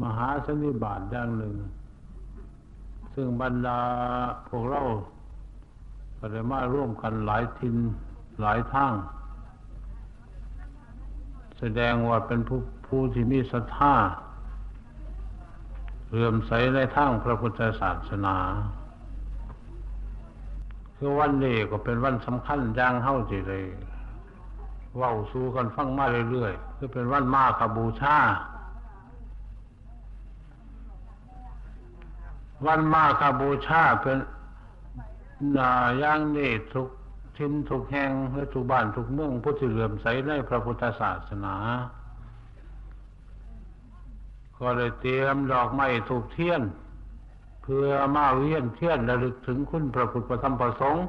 มหาสันนิบาตอย่างหนึ่งซึ่งบรรดาพวกเราก็ได้มาร่วมกันหลายทินหลายทางแสดงว่าเป็นผู้ที่มีศรัทธาเลื่อมใสในทางพระพุทธศาสนาคือวันนี้ก็เป็นวันสำคัญอย่างเฮาสิได้เว้าสู่กันฟังมาเรื่อยๆคือเป็นวันมาฆบูชาวันมาฆบูชาเป็นอย่างนี้ทุกทินทุกแห่งและทุกบ้านทุกเมืองผู้ที่เลื่อมใสในพระพุทธศาสนาก็เลยเตรียมดอกไม้ธูปเทียนเพื่อมาเวียนเทียนระลึกถึงคุณพระพุทธพระธรรมพระสงฆ์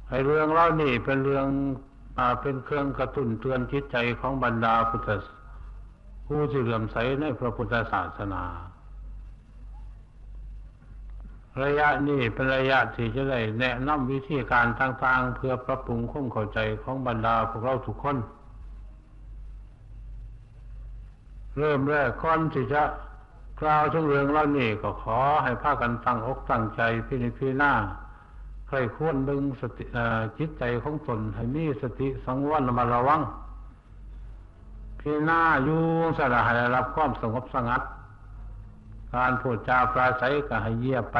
ให้เรื่องเล่านี่เป็นเรื่องเป็นเครื่องกระตุ้นเตือนจิตใจของบรรดาผู้ที่เลื่อมใสในพระพุทธศาสนาระยะนี้เป็นระยะที่จะได้แนะนำวิธีการต่างๆเพื่อปรับปรุงความเข้าใจของบรรดาพวกเราทุกคนเริ่มแรกก่อนที่จะกล่าวถึงเรื่องเล่านี้ก็ขอให้พากันตั้งอกตั้งใจพิจารณาใครควรดึงสติจิตใจของตนให้มีสติสังวรระมัดระวังพิจารณาอยู่สละให้รับความสงบสงัดการพูดจาปราศัยก็ให้เยียบไป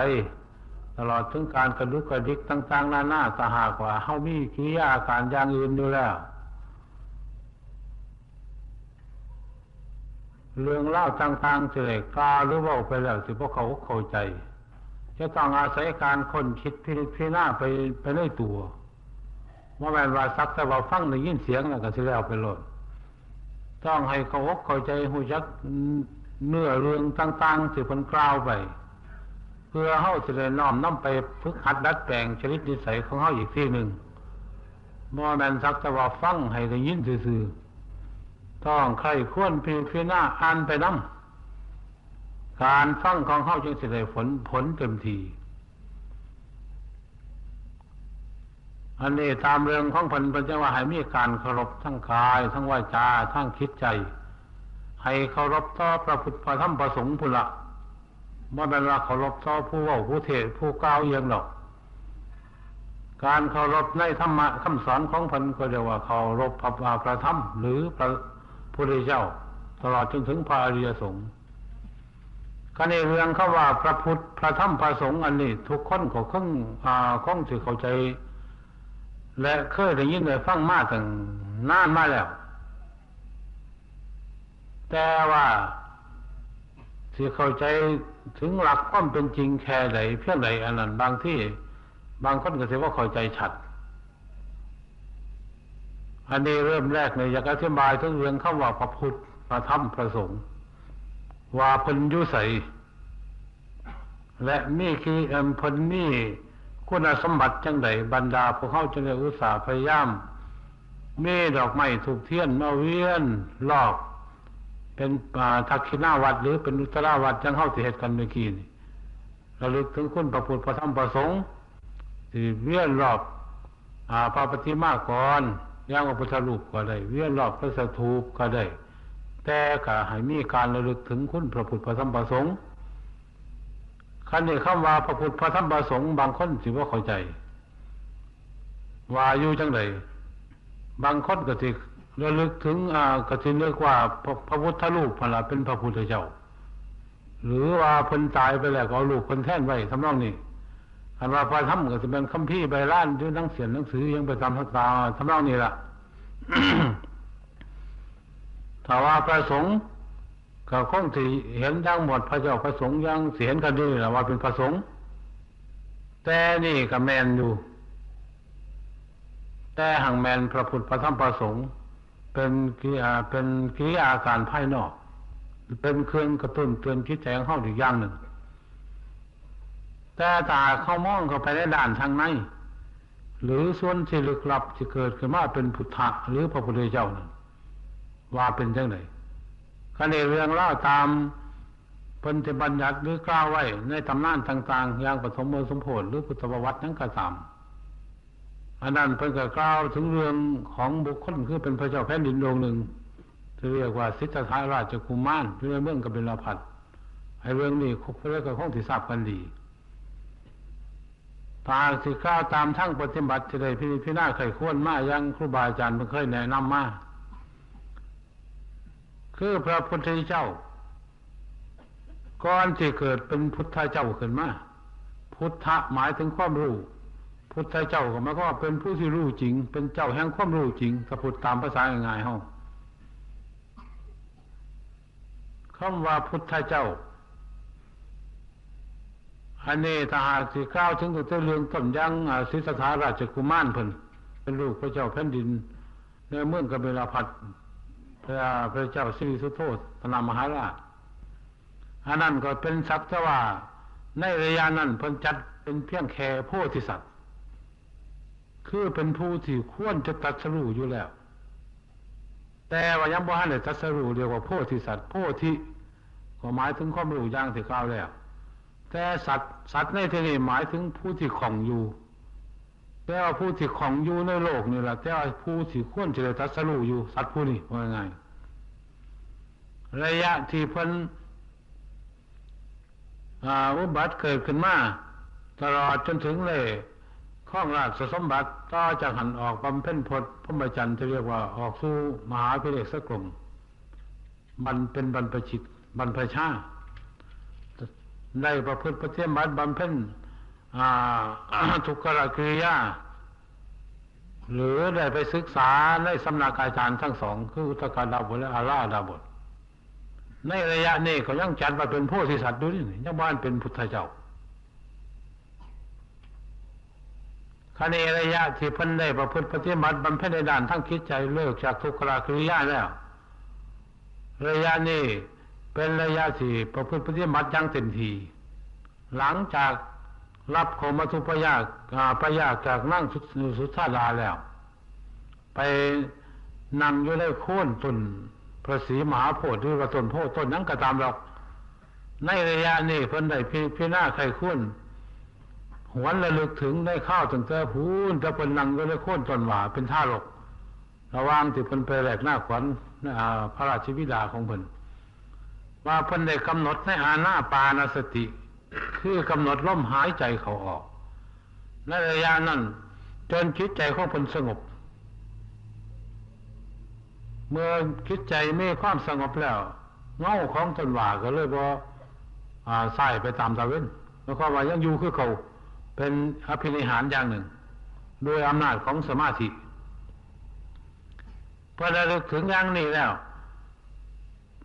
ตลอดถึงการกระดุกกระดิกต่างๆนานาถ้าหากว่าเฮามีกิริยาอาการอย่างอื่นอยู่แล้วเรื่องเล่าต่างๆสิได้กล่าวหรือเว้าไปแล้วสิบ่เข้าใจจะต้องอาศัยการค้นคิดพิจารณาไปในตัวบ่แม่นว่าสักแต่ว่าฟังได้ยินเสียงแล้วก็สิแล้วไปโลดต้องให้เข้าใจรู้จักเนื้อเรื่องต่างๆที่เพิ่นกล่าวไปเพื่อเฮาสิได้น้อมนำไปฝึกหัดดัดแปลงจริตนิสัยของเฮาอีกทีหนึ่งบ่แม่นสักแต่ว่าฟังให้ได้ยินซื่อๆต้องใคร่ครวญพิจารณาอ่านไปนำการฟังของเฮาจึงสิได้ผลเต็มทีอันนี้ตามเรื่องของเพิ่นจะว่าให้มีการเคารพทั้งกายทั้งวาจาทั้งคิดใจให้เคารพต่อพระพุทธพระธรรมพระสงฆ์พุ่นละบ่แม่นว่าเคารพต่อผู้เว้าผู้เทศน์ผู้กล่าวเอียงหรอกการเคารพในธรรมะคำสอนของเพิ่นก็เรียกว่าเคารพพระธรรมหรือพระพุทธเจ้าตลอดจนถึงพระอริยสงฆ์ก็ในเรื่องเขาว่าพระพุทธพระธรรมพระสงฆ์อันนี้ทุกคนก็คงสิเข้าใจและเคยได้ยินได้ฟังมาตั้งนานมาแล้วแต่ว่าที่เข้าใจถึงหลักความเป็นจริงแค่ไหนเพียงใดอันนั้นบางที่บางคนก็สิว่าเข้าใจชัดอันนี้เริ่มแรกเนี่ยอยากอธิบายถึงเรื่องคำว่าพระพุทธพระธรรมพระสงฆ์ว่าเพิ่นอยู่ไสและมีคือเพิ่นมีคุณสมบัติจังไดบรรดาพวกเขาจึงได้อุตส่าห์พยายามมีดอกไม้ธูปเทียนมาเวียนรอบเป็นทักขิณาวัดหรือเป็นอุตราวัดจังเฮาสิเฮ็ดกันเมื่อกี้นี่ระลึกถึงคุณพระพุทธพระธรรมพระสงฆ์ที่เวียนรอบพระปฏิมากรอย่างพระพุทธรูปก็ได้เวียนรอบพระสถูปก็ได้แต่ก็ให้มีการระลึกถึงคุณพระพุทธพระธรรมพระสงฆ์คันนี้คำว่าพระพุทธพระธรรมพระสงฆ์บางคนสิบ่เข้าใจว่าอยู่จังไดบางคนก็สิระลึกถึงก็สินึกว่าพระพุทธรูปนั่นล่ะเป็นพระพุทธเจ้าหรือว่าเพิ่นตายไปแล้วก็เอารูปเพิ่นแทนไว้ทำนองนี้อันว่าพระธรรมก็สิเป็นคัมภีร์ใบลานอยู่หนังสือยังไปตามตาทำนองนี้ล่ะ ถ้าว่าพระสงฆ์ก็คงสิเห็นทั้งหมดพระเจ้าพระสงฆ์ยังสิเห็นกันนี่ล่ะว่าเป็นพระสงฆ์แต่นี่ก็แม่นอยู่แต่หังแม่นพระพุทธพระธรรมพระสงฆ์เป็นกิริยาการภายนอกเป็นเครื่องกระตุ้นเตือนจิตใจของเฮาอีกอย่างหนึ่งแต่ถ้าเข้ามองเข้าไปในด้านทางในหรือส่วนที่ลึกลับที่เกิดขึ้นมาเป็นพุทธะหรือพระพุทธเจ้านั้นว่าเป็นจังได๋คันเรื่องเล่าตามเพิ่นที่บัญญัติหรือกล่าวไว้ในตำนานต่างๆอย่างปฐมสมโภชหรือพุทธประวัตินั้นก็ตามอันนั้นเพิ่นก็กล่าวถึงเรื่องของบุคคลคือเป็นพระเจ้าแผ่นดินดวงหนึ่ง เรียกว่าสิทธัตถะราชกุมารอยู่ในเมืองกบิลพัสดุไอ้เรื่องนี้เพื่อนก็คงที่ทราบกันดีถ้าสิกล่าวตามทั้งปฏิบัติที่ได้พิจารณาไขควรมายังครูบาอาจารย์เพิ่งเคยแนะนำมาคือพระพุทธเจ้าก่อนที่เกิดเป็นพุทธเจ้าขึ้นมาพุทธะหมายถึงความรู้พุทธเจ้าก็หมายความว่าเป็นผู้ที่รู้จริงเป็นเจ้าแห่งความรู้จริงถ้าพูดตามภาษาง่ายๆเฮาคำว่าพุทธเจ้าอันนี้ถ้าหากสิกล่าวถึงตัวเรื่องต้นยังสิทธัตถะราชกุมารเพิ่นเป็นลูกพระเจ้าแผ่นดินในเมืองกบิลพัสดุพระเจ้าสิริสุโธทนมหาราชอันนั้นก็เป็นสักแต่ว่าในระยะนั้นเพิ่นจัดเป็นเพียงแค่โพธิสัตว์คือเป็นผู้ที่ควรจะตรัสรู้อยู่แล้วแต่ว่ายังบ่ทันได้ตรัสรู้เรียกว่าโพธิสัตว์โพธิก็หมายถึงความรู้อย่างที่กล่าวแล้วแต่สัตว์ในที่นี้หมายถึงผู้ที่คล่องอยู่แต่ว่าผู้ที่คล่องอยู่ในโลกนี่แหละแต่ว่าผู้ที่ควรจะได้ตรัสรู้อยู่สัตว์ผู้นี้ว่าไงระยะที่เพิ่นอุบัติเกิดขึ้นมาตลอดจนถึงเลยข้องราชสมบัติต่อจากหันออกบำเพ็ญพจน์พรหมจรรย์ที่เรียกว่าออกสู่มหาวิเวกสกลมันเป็นบรรพชิตบรรพชาได้ประพฤติปฏิบัติบำเพ็ญทุกขกิริยาหรือได้ไปศึกษาในสำนักอาจารย์ทั้งสองคืออุตกดาบทและอาราดาบทในระยะนี้เขายังจัดมาเป็นโพธิสัตว์ด้วยนี่ยังบ้านเป็นพุทธเจ้าขณะระยะที่เพิ่นได้ประพฤติปฏิบัติบำเพ็ญในด้านทั้งคิดใจเลิกจากทุกขกิริยาแล้วระยะนี้เป็นระยะที่ประพฤติปฏิบัติอย่างเต็มที่หลังจากรับของมัทุปยากประยากจากนั่งสุทธาดาแล้วไปนั่งอยู่ในโค่นต้นพระศรีมหาโพธิ์หรือว่าต้นโพธิ์ต้นนั้นก็ตามหรอกในระยะนี้เพิ่นได้พิจารณาไขควรหวนระลึกถึงได้ข้าวตั้งแต่พูนจะเป็นนั่งอยู่ในโค่นต้นหว่าเป็นท่ารกระหว่างที่เพิ่นไปแลกหน้าขวัญพระราชบิดาของเพิ่นว่าเพิ่นได้กำหนดในอานาปานสติคือกำหนดลมหายใจเขาออกในระยะนั้นจนจิตใจของเพิ่นสงบเมื่อจิตใจมีความสงบแล้วเงาของตนว่าก็เลยบ่ใส่ไปตามตะเว้นแล้วก็ว่ายังอยู่คือเขาเป็นอภินิหารอย่างหนึ่งโดยอำนาจของสมาธิพอระลึกถึงอย่างนี้แล้ว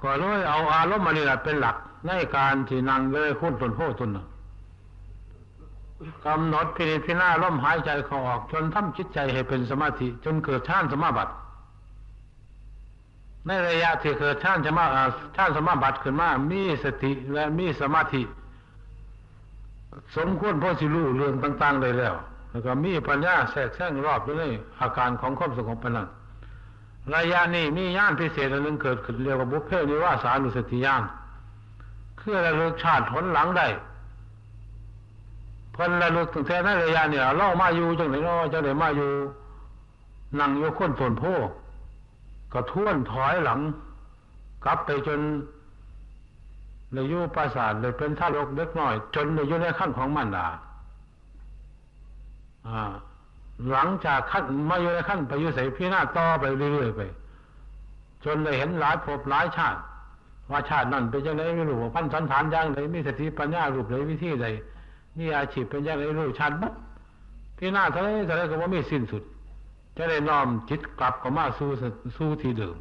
ก็เลยเอาอารมณ์มานี่แหละเป็นหลักในการที่นั่งเลยคุ้นตนโพตนกำหนดพิจารณาลมหายใจเขาออกจนทำจิตใจให้เป็นสมาธิจนเกิดฌานสมาบัติในระยะที่เกิดฌานสมาบัติขึ้นมามีสติและมีสมาธิสมควรพอสิรู้เรื่องต่างๆเลยแล้วก็มีปัญญาแทรกแซงรอบอยู่ในอาการของความสงบนั้นระยะนี้มีญาณพิเศษอันหนึ่งเกิดขึ้นเรียกว่าบุพเพนิวาสานุสติญาณคือระลึกชาติผลหลังได้เพิ่นระลึกตั้งแต่ในระยะเนี่ยเล่ามาอยู่จังไหนเนาะจังไหนมาอยู่นั่งอยู่คนต้นโพก็ท่วนถอยหลังกลับไปจนเลยอยู่ปราสาทเลยเป็นทารกเล็กน้อยจนเลยอยู่ในขั้นของมารดาหลังจากขั้นมาอยู่ในขั้นไปอยู่ใส่พิจารณาต่อไปเรื่อยๆไปจนเลยเห็นหลายภพหลายชาติว่าชาตินั่นเป็นยังไงไม่รู้ว่าพันสันฐานอย่างไรมีสติปัญญารูปไหนวิธีใดมีอาชีพเป็นยังไงรู้ชาติบุ๊บพิจารณาเท่าไรก็ว่าไม่สิ้นสุดจะได้น้อมจิตกลับเข้ามาสู่ที่เดิม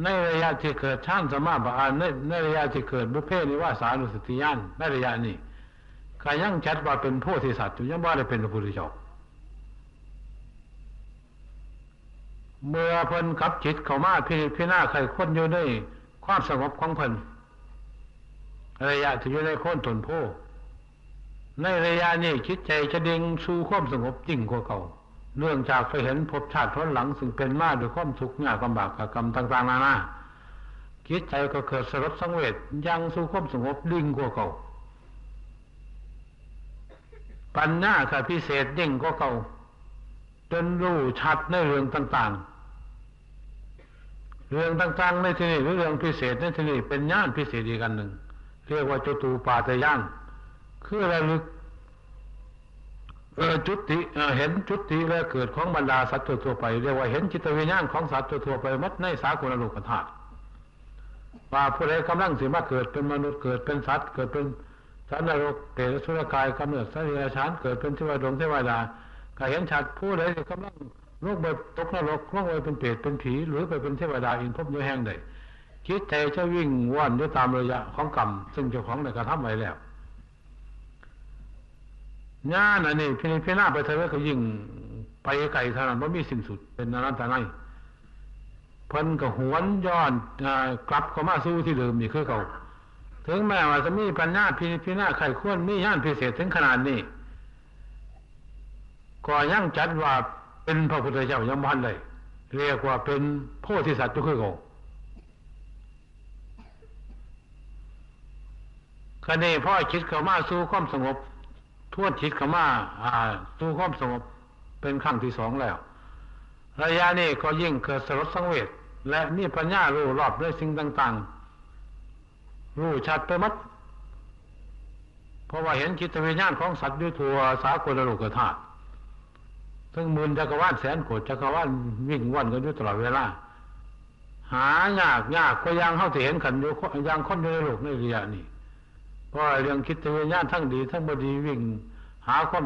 ในระยะที่เกิดฌานสมาบัติในระยะที่เกิดบุพเพนิวาสานุสติญาณในระยะนี้ก็ยังจัดว่าเป็นโพธิสัตว์อยู่ยังว่าได้เป็นพระพุทธเจ้าเมื่อเพิ่นกับจิตเข้ามาพิจารณาไขควรอยู่ในความสงบของเพิ่นระยะที่อยู่ในโคนต้นโพในระยะนี้จิตใจจะดิ่งสู่ความสงบยิ่งกว่าเก่าเนื่องจากไปเห็นภพชาติผลหลังซึ่งเป็นมาด้วยความทุกข์ยากลำบากกรรมต่างๆนานาจิตใจก็เกิดสลดสังเวชยังสู่ความสงบดิ่งกว่าเก่าปัญญาก็พิเศษยิ่งกว่าเก่าจนรู้ชัดในเรื่องต่างๆ เรื่องต่างๆในที่นี้หรือเรื่องพิเศษในที่นี้เป็นญาณพิเศษอีกอันหนึ่งเรียกว่าจตูปาตญาณคือระลึกจุติเห็นจุติและเกิดของบรรดาสัตว์ทั่วไปเรียกว่าเห็นจิตวิญญาณของสัตว์ทั่วไปมัดในสากลโลกธาตุว่าผู้ใดกำลังสิมาเกิดเป็นมนุษย์เกิดเป็นสัตว์เกิดเป็นสัตว์นรกเปรตอสุรกายกำเนิดสัตว์เดรัจฉานเกิดเป็นเทวดาเทวดาก็เห็นชัดผู้ใดกำลังลงไปตกนรกลงไปเป็นเปรตเป็นผีหรือไปเป็นเทวดาอินทร์ภพอยู่แห่งใดคิดใจจะวิ่งว่อนอยู่ตามระยะของกรรมซึ่งเจ้าของได้กระทำไว้แล้วญาณอันนี้พิจารณาไปเท่าไรก็ยิ่งไปไกลเท่านั้นไม่มีสิ้นสุดเป็นอนันตนัยเพิ่นก็หวนย้อนกลับเข้ามาสู่ที่เดิมนี่คือเก่าถึงแม้ว่าจะมีปัญญาพิจารณาไขควรมีญาณพิเศษถึงขนาดนี้ก็ยังจัดว่าเป็นพระพุทธเจ้ายังบ่ทันเลยเรียกว่าเป็นโพธิสัตว์คือเก่าคะแนนพ่อคิดเข้ามาสู่ความสงบทวนจิตเข้ามาสู่ความสงบเป็นครั้งที่สองแล้วระยะนี้ก็ยิ่งเกิดสลดสังเวชและมีปัญญารู้รอบด้วยสิ่งต่างๆรู้ชัดไปหมดเพราะว่าเห็นจิตวิญญาณของสัตว์ด้วยทั่วสากลโลกธาตุทั้งหมื่นจักรวาลแสนโกฏจักรวาลวิ่งว่อนกันอยู่ตลอดเวลาหายากก็ยังเข้าถึงเห็นขันอยู่ยังคนอยู่ในโลกในระยะนี้เพราะเรื่องคิดวิญญาณทั้งดีทั้งบดีวิ่งหาคน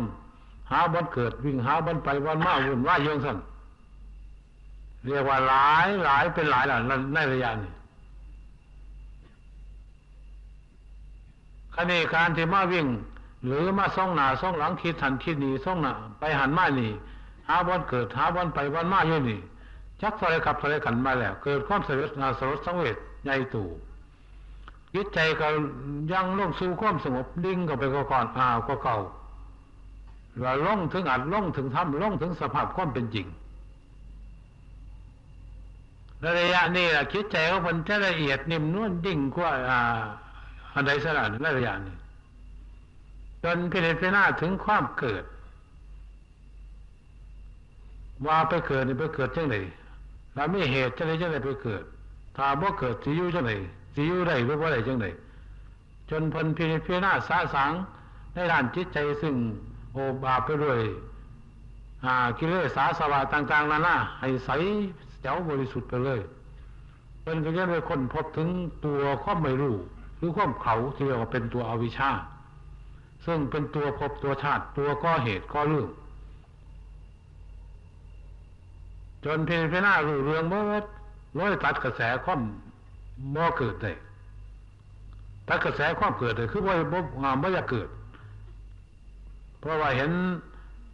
หาบ่อนเกิดวิ่งหาบ่อนไปบ่อนมาวุ่นวายเยอะสั่นเรียกว่าหลายเป็นหลายในระยะนี้ขณะการที่มาวิ่งหรือมาส่องหน้าส่องหลังคิดหันคิดหนีส่องหน้าไปหันมานี่หาบ่อนเกิดหาบ่อนไปบ่อนมาอยู่นี่จักสลายขับสลายขันมาแล้วเกิดความสลดสังเวชใหญ่ตู่จิตใจก็ยังลงสู่ความสงบดิ่งเข้าไปก็ก่อนก็เก่าว่าลงถึงอัดลงถึงทำลงถึงสภาพความเป็นจริงระยะนี้ล่ะจิตใจของมันจะละเอียดนิ่มนวลดิ่งกว่าอันใดสักอันในระยะนี้จนพิจารณาถึงความเกิดว่าไปเกิดนี่ไปเกิดจังไดแล้วมีเหตุจังไดไปเกิดถ้าบ่เกิดสิอยู่จังไดสิอยู่ได้หรือบ่ได้จังไดจนเพิ่นพิจารณาสาสางในด้านจิตใจซึ่งโอบอาบไปด้วยกิเลสอาสวะต่างๆนานาให้ใสแจ๋วบริสุทธิ์ไปเลยเพิ่นก็ยังได้ค้นพบถึงตัวความไม่รู้หรือความเขาที่เรียกว่าเป็นตัวอวิชชาซึ่งเป็นตัวภพตัวชาติตัวก่อเหตุก่อเรื่องจนพิจารณารู้เรื่องเมื่อร้อยตัดกระแสความบ่เกิดได้ตัดกระแสความเกิดได้คือบ่อยากเกิดเพราะว่าเห็น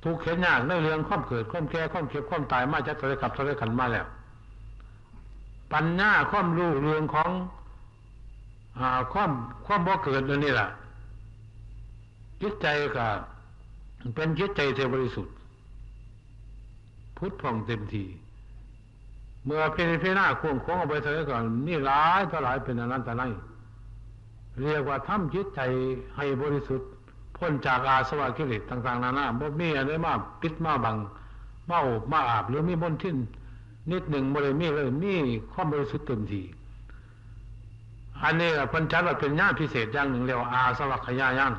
ทุกข์เห็นยากในเรื่องความเกิดความแก่ความเจ็บความตายมาจากทะเลกับทะเลขันมาแล้วปัญญาความรู้เรื่องของความบ่เกิดนี่แหละจิตใจก็เป็นจิตใจที่บริสุทธิ์พุทธผ่องเต็มทีเมื่อพิจารณาควงคล้องเอาไปเท่านั้นก่อนนี่หลายต่อหลายเป็นอนันตนัยเรียกว่าทำจิตใจให้บริสุทธิ์พ้นจากอาสวะกิเลสต่างๆนานาบ่มีอะไรมาปิดมาบังมาโอบมาอาบหรือมีมลทินนิดหนึ่งบ่ได้มีเลยมีความบริสุทธิ์เต็มทีอันนี้เพิ่นจัดว่าเป็นญาณพิเศษอย่างหนึ่งเรียกว่าอาสวัคยญาณ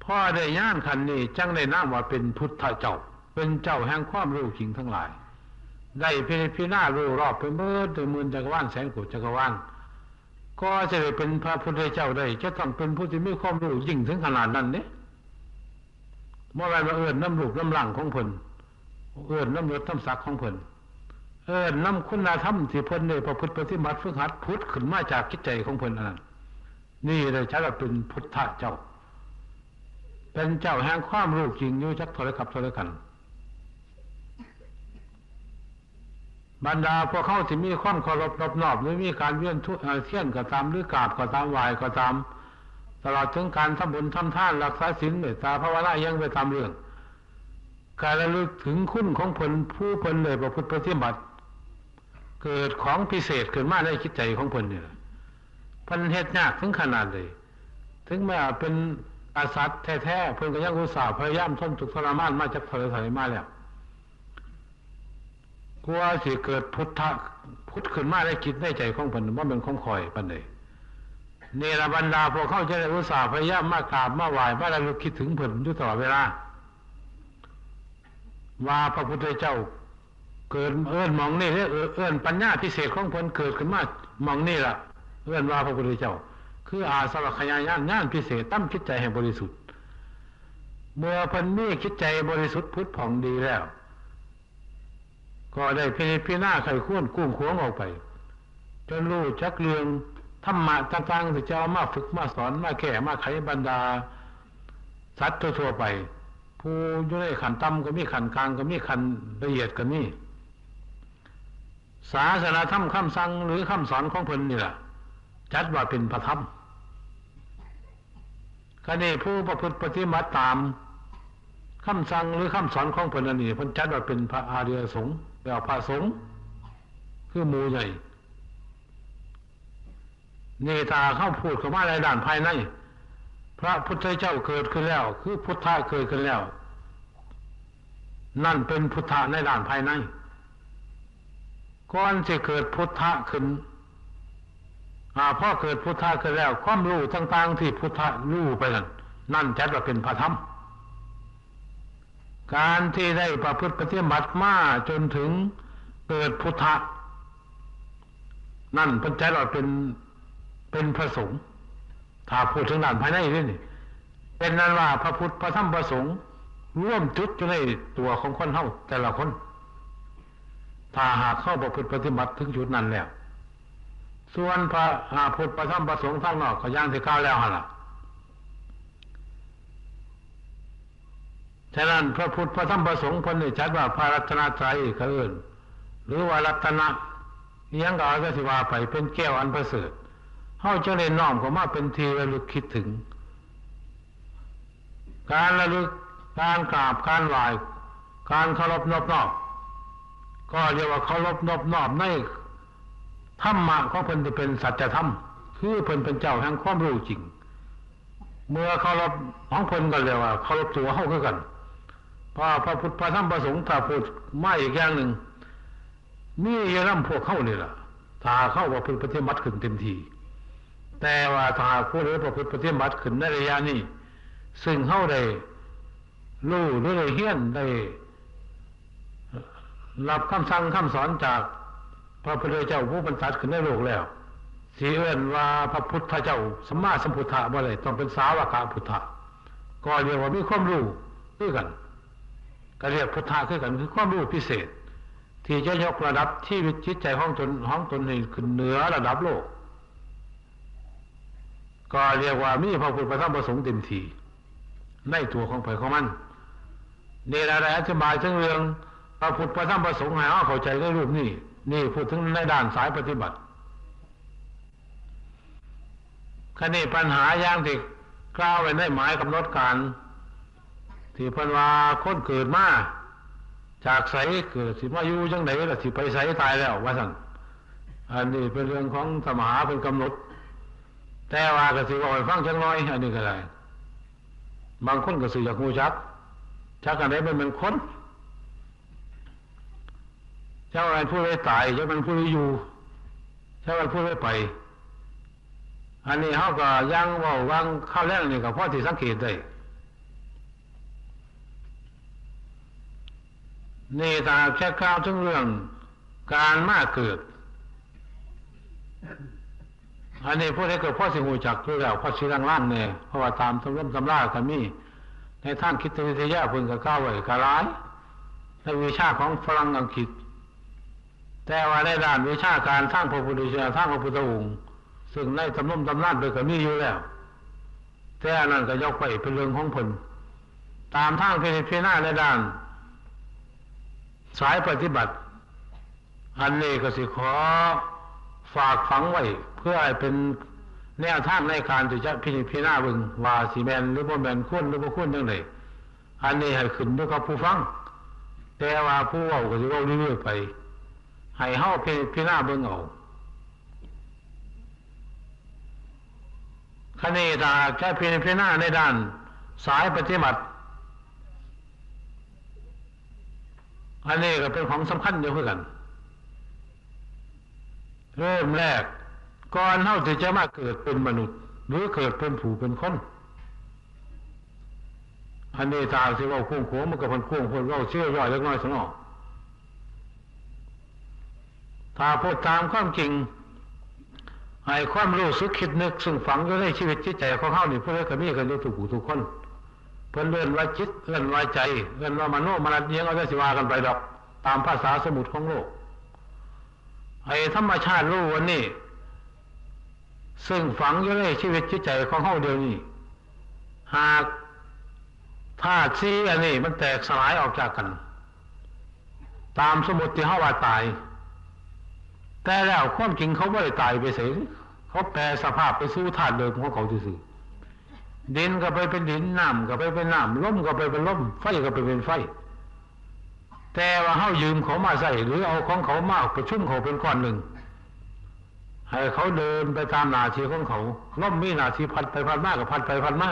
พ่อได้ญาณขันนี้จังได้นามว่าเป็นพุทธเจ้าเป็นเจ้าแห่งความรู้จริงทั้งหลายได้พิจารณารู้รอบไปเมื่อหมื่นจักรวาลแสนโกฏจักรวาลก็จะได้เป็นพระพุทธเจ้าได้จะต้องเป็นผู้ที่มีความรู้ยิ่งถึงขนาดนั้นเนี่ยเมื่อไรมาเอิญน้ำลูกน้ำหลังของเพิ่นเอิญน้ำยศน้ำศักดิ์ของเพิ่นเอิญน้ำคุณธรรมที่เพิ่นได้ประพฤติปฏิบัติฝึกหัดพุทธขึ้นมาจากจิตใจของเพิ่นนั้นนี่เลยใช้ว่าเป็นพุทธเจ้าเป็นเจ้าแห่งความรู้จริงอยู่จักโทรศัพท์โทรกันบรรดาพวกเขาที่มีความเคารพรบนอบหรือมีการเวียนเทียนก็ตามหรือกราบก็ตามไหว้ก็ตามตลอดถึงการทำบุญทำทานรักษาศีลเมตตาภาวนายังไปตามเรื่องการระลึกถึงคุณของเพิ่นผู้เพิ่นเลยประพฤติปฏิบัติเกิดของพิเศษขึ้นมาในจิตใจของเพิ่นเนี่ยเพิ่นเฮ็ดยากถึงขนาดเลยถึงแม้เป็นอาสัตย์แท้ๆเพิ่นก็ยังอุตส่าห์พยายามทนทุกข์ทรมานมาจากทะเลมาแล้ว กลัวสิเกิดพุทขึ้นมาในจิตในใจของเพิ่นว่ามันของข่อยปานใดนี่ละบรรดาพวกเขาจะได้อุตส่าห์พยายามมากราบมาไหว้มาระลึกคิดถึงเพิ่นอยู่ตลอดเวลาว่าพระพุทธเจ้าเกิดมองนี่ปัญญาพิเศษของเพิ่นเกิดขึ้นมามองนี่ล่ะว่าพระพุทธเจ้าคืออาสวัคยายญาณพิเศษตั้มคิดใจแห่งบริสุทธิ์เมื่อเพิ่นมีคิดใจบริสุทธิ์พุทธผ่องดีแล้วก็ได้พิจารณาไข้ควรกุ้งขวงออกไปจนรู้จักเรื่องธรรมะต่างๆที่จะเอามาฝึกมาสอนมาแก้มาไขบรรดาสัตว์ทั่วไปผู้อยู่ในขันต่ำก็มีขันกลางก็มีขันละเอียดก็มีศาสนาธรรมคำสั่งหรือคำสอนของเพิ่นนี่แหละจัดว่าเป็นพระธรรมก็นี่ผู้ประพฤติปฏิบัติตามคำสั่งหรือคำสอนของเพิ่นอันนี้เพิ่นจัดว่าเป็นพระอริยสงฆ์แล้วพระสงฆ์คือหมู่ใหญ่นี่ถ้าเข้าพูดเข้ามาในด้านภายในพระพุทธเจ้าเกิดขึ้นแล้วคือพุทธะเกิดขึ้นแล้วนั่นเป็นพุทธะในด้านภายในก่อนจะเกิดพุทธะขึ้นพอเกิดพุทธะขึ้นแล้วความรู้ต่างๆที่พุทธะรู้ไปนั่นจัดว่าเป็นพระธรรมการที่ได้ประพฤติปฏิบัติมาจนถึงเกิดพุทธะนั่นเป็นจัดว่าเป็นพระสงฆ์ถ้าพูดถึงด้านภายในนี่เป็นนั้นว่าพระพุทธพระธรรมพระสงฆ์ร่วมจุดอยู่ในตัวของคนเฮาแต่ละคนถ้าหากเข้าประพฤติปฏิบัติถึงจุดนั้นแล้วส่วนพระพุทธพระธรรมพระสงฆ์ทางนอกก็ย่างที่ก้าวแล้วหั่นล่ะฉะนั้นพระพุทธพระธรรมพระสงฆ์เพิ่นได้จัดว่าพระรัตนตรัยคือเอิ้นหรือว่ารัตนะอิหยังก็เอาก็สิว่าไปเป็นแก้วอันประเสริฐเฮาจึงได้น้อมเข้ามาเป็นที่ระลึกคิดถึงการระลึกการกราบการไหว้การเคารพนอบน้อมก็เรียกว่าเคารพนอบน้อมในธรรมะของเพิ่นที่เป็นสัจธรรมคือเพิ่นเป็นเจ้าแห่งความรู้จริงเมื่อเคารพของเพิ่นก็เรียกว่าเคารพตัวเฮาคือกันเพราะพระพุทธพระธรรมพระสงฆ์ถ้าพูดมาอีกอย่างหนึ่งมีอยู่นำพวกเขานี่ล่ะถ้าเข้าว่าเป็นปฏิบัติขึ้นเต็มทีแต่ว่าถ้าผู้ใดประพฤติปฏิบัติขึ้นในระยะนี้ซึ่งเฮาได้รู้หรือได้เฮียนได้รับคำสั่งคำสอนจากพระพุทธเจ้าผู้บัญญัติขึ้นในโลกแล้วสิเอิ้นว่าพระพุทธเจ้าสัมมาสัมพุทธะบ่ได้ต้องเป็นสาวกพุทธะก็เรียกว่ามีความรู้คือกันก็เรียกพุทธะคือกันคือความรู้พิเศษที่จะยกระดับชีวิตจิตใจของตนให้ขึ้นเหนือระดับโลกก็เรียกว่ามีพระพุทธพระธรรมพระสงฆ์เต็มทีในตัวของเผยของมันนี่อะไรอธิบายถึงเรื่องพระพุทธพระธรรมพระสงฆ์ให้เข้าใจในรูปนี้นี่พูดถึงในด้านสายปฏิบัติคันนี้ปัญหาอย่างที่กล่าวไว้ในหมายกำหนดการที่เพิ่นว่าคนเกิดมาจากไสเกิดสิมาอยู่จังไดล่ะสิไปไสตายแล้วว่าซั่นอันนี้เป็นเรื่องของสมหาเพิ่นกำหนดแต่ว่าก็สิว่าให้ฟังจังน้อยอันนี้ก็ได้บางคนก็สิอยากรู้จักอันใดมันเป็นคนเจ้าอะไรผู้ใดตายเจ้ามันผู้ใดอยู่เจ้าอะไรผู้ใดไปอันนี้เฮาก็ยังเว้าวางข้าวแรกนี่ก็พอที่สังเกตได้นี่ถ้าแค่กล่าวถึงเรื่องการมาเกิดอันนี้พวกนี้เกิดพ่อสิหูจักรู้แล้วพ่อสิล่างๆเนี่ยเพราะว่าตามตำราก็มีในทางคิดวิทยาเพิ่นก็กล่าวไว้ก็หลายในวิชาของฝรั่งอังกฤษแต่ว่าในด้านวิชาการทางพระพุทธเจ้าทางพระพุทธองค์ซึ่งในตำราโดยก็มีอยู่แล้วแต่อันนั้นก็ยกไปเป็นเรื่องของเพิ่นตามทางพิจารณาในด้านสายปฏิบัติอันนี้ก็สิขอฝากฝังไว้เพื่อให้เป็นแนวทางในการที่จะพิจารณาเบิ่งว่าสิแม่นหรือบ่แม่นควรหรือบ่ควรจังไดอันนี้ให้ขึ้นอยู่กับผู้ฟังแต่ว่าผู้เว้าก็สิเว้าเรื่อยๆไปให้เฮาพิจารณาเบิ่งเอาคันนี้ถ้าแค่พิจารณาในด้านสายปฏิบัติ อันนี้ก็เป็นของสำคัญเดียวกันเริ่มแรกก่อนเฮาที่จะมาเกิดเป็นมนุษย์หรือเกิดเป็นผู้เป็นคนอันนี้ทางที่ว่าคุ้งโขงมันก็เป็นคุ้งคนเราเชื่อย่อยเล็กน้อยสนอถ้าพูดตามความจริงให้ความรู้สึกคิดนึกซึ่งฝังอยู่ในชีวิตจิตใจของเฮานี่เพื่อให้มีกันอยู่ทุกผู้ทุกคนเพิ่นเลื่อนว่าจิตเลื่อนว่าใจเลื่อนว่ามโนมนัสยังเอาได้สิว่ากันไปดอกตามภาษาสมุดของโลกไอ้ธรรมชาติรู้วันนี้ซึ่งฝังอยู่ในชีวิตจิตใจของเฮาเดียวนี้หากธาตุสี่อันนี้มันแตกสลายออกจากกันตามสมมติที่เฮาว่าตายแต่แล้วความจริงเขาไม่ได้ตายไปเสียเขาแปลสภาพไปสู่ธาตุเดิมของเขาซื่อดินก็ไปเป็นดินน้ำก็ไปเป็นน้ำลมก็ไปเป็นลมไฟก็ไปเป็นไฟแต่ว่าเฮายืมเขามาใส่หรือเอาของเขามาประชุมเขาเป็นก้อนหนึ่งให้เขาเดินไปตามหน้าที่ของเขาลมมีหน้าที่พัดไปพัดมาก็พัดไปพัดมา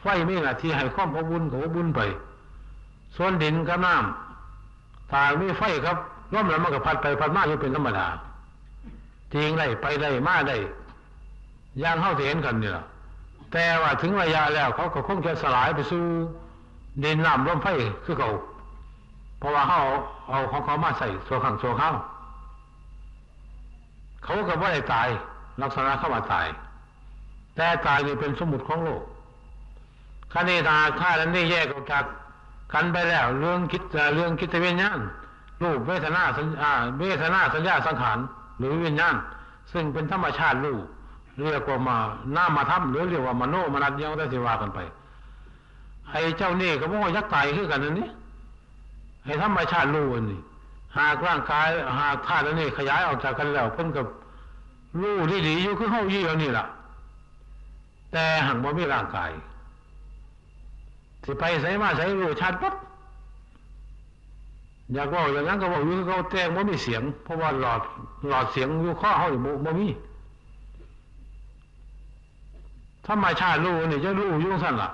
ไฟมีหน้าที่ให้ความอบอุ่นก็อบอุ่นไปส่วนดินกับน้ำถ้ามีไฟครับลมแล้วมันก็พัดไปพัดมาอยู่เป็นธรรมดาจริงได้ไปได้มาได้อย่างเฮาเห็นกันนี่ล่ะแต่ว่าถึงระยะแล้วเขาก็คงจะสลายไปสู่ดินน้ำลมไฟคือเขาเพราะว่าเฮาเอาของเขามาใส่ส่วนข้างส่วนข้างเขาก็ไม่ได้ตายลักษณะเขาว่าตายแต่ตายนี่เป็นสมมุติของโลกคณิตาค่านั้นนี่แยกออกจากกันไปแล้วเรื่องคิดวิญญาณรูปเวทนาสัญญาสังขารหรือวิญญาณซึ่งเป็นธรรมชาติรูปเรียกว่ามานามธรรมหรือเรียกว่ามโนมนัสยังได้สิว่ากันไปไอ้เจ้านี่ก็บ่ยักษ์ตายคือกันนั่นนี่ไอ้ธรรมชาติรูปอันนี้หากร่างกายหากธาตุอันนี้ขยายออกจากกันแล้วเพิ่นกับรูปดีๆอยู่คือเฮาอยู่นี่ล่ะแต่หังบ่มีร่างกายสิไปไสมาไสรู้ชัดปั๊บอยากว่าอย่างนั้นก็บอกอยู่เขาแจ้งว่ามีเสียงเพราะว่าหลอดเสียงอยู่ข้อเขาอยู่บ่มีธรรมชาติรู้นี่จะรู้อยู่สั่นล่ะ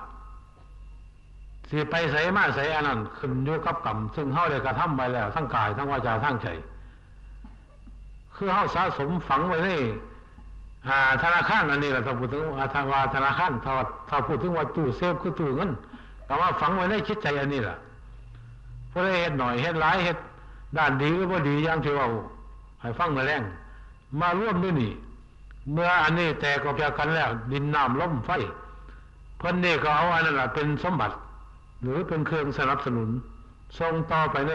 สิไปไสมาไสอันนั้นขึ้นอยู่กับกรรมซึ่งเฮาได้กระทำไปแล้วทั้งกายทั้งวาจาทั้งใจคือเฮาสะสมฝังไว้ในธนาคารอันนี้แหละถ้าพูดถึงธนาคารถ้าพูดถึงว่าตู้เซฟคือตู้เงินแต่ว่าฝังไว้ในจิตใจอันนี้แหละเพราะเฮ็ดหน่อยเฮ็ดหลายเฮ็ดด้านดีหรือบ่ดีอย่างที่ว่าให้ฟังมาแรงมาร่วมด้วยนี่เมื่ออันนี้แตกออกจากกันแล้วดินน้ำลมไฟเพิ่นนี่ก็เอาอันนั้นล่ะเป็นสมบัติหรือเป็นเครื่องสนับสนุนส่งต่อไปใน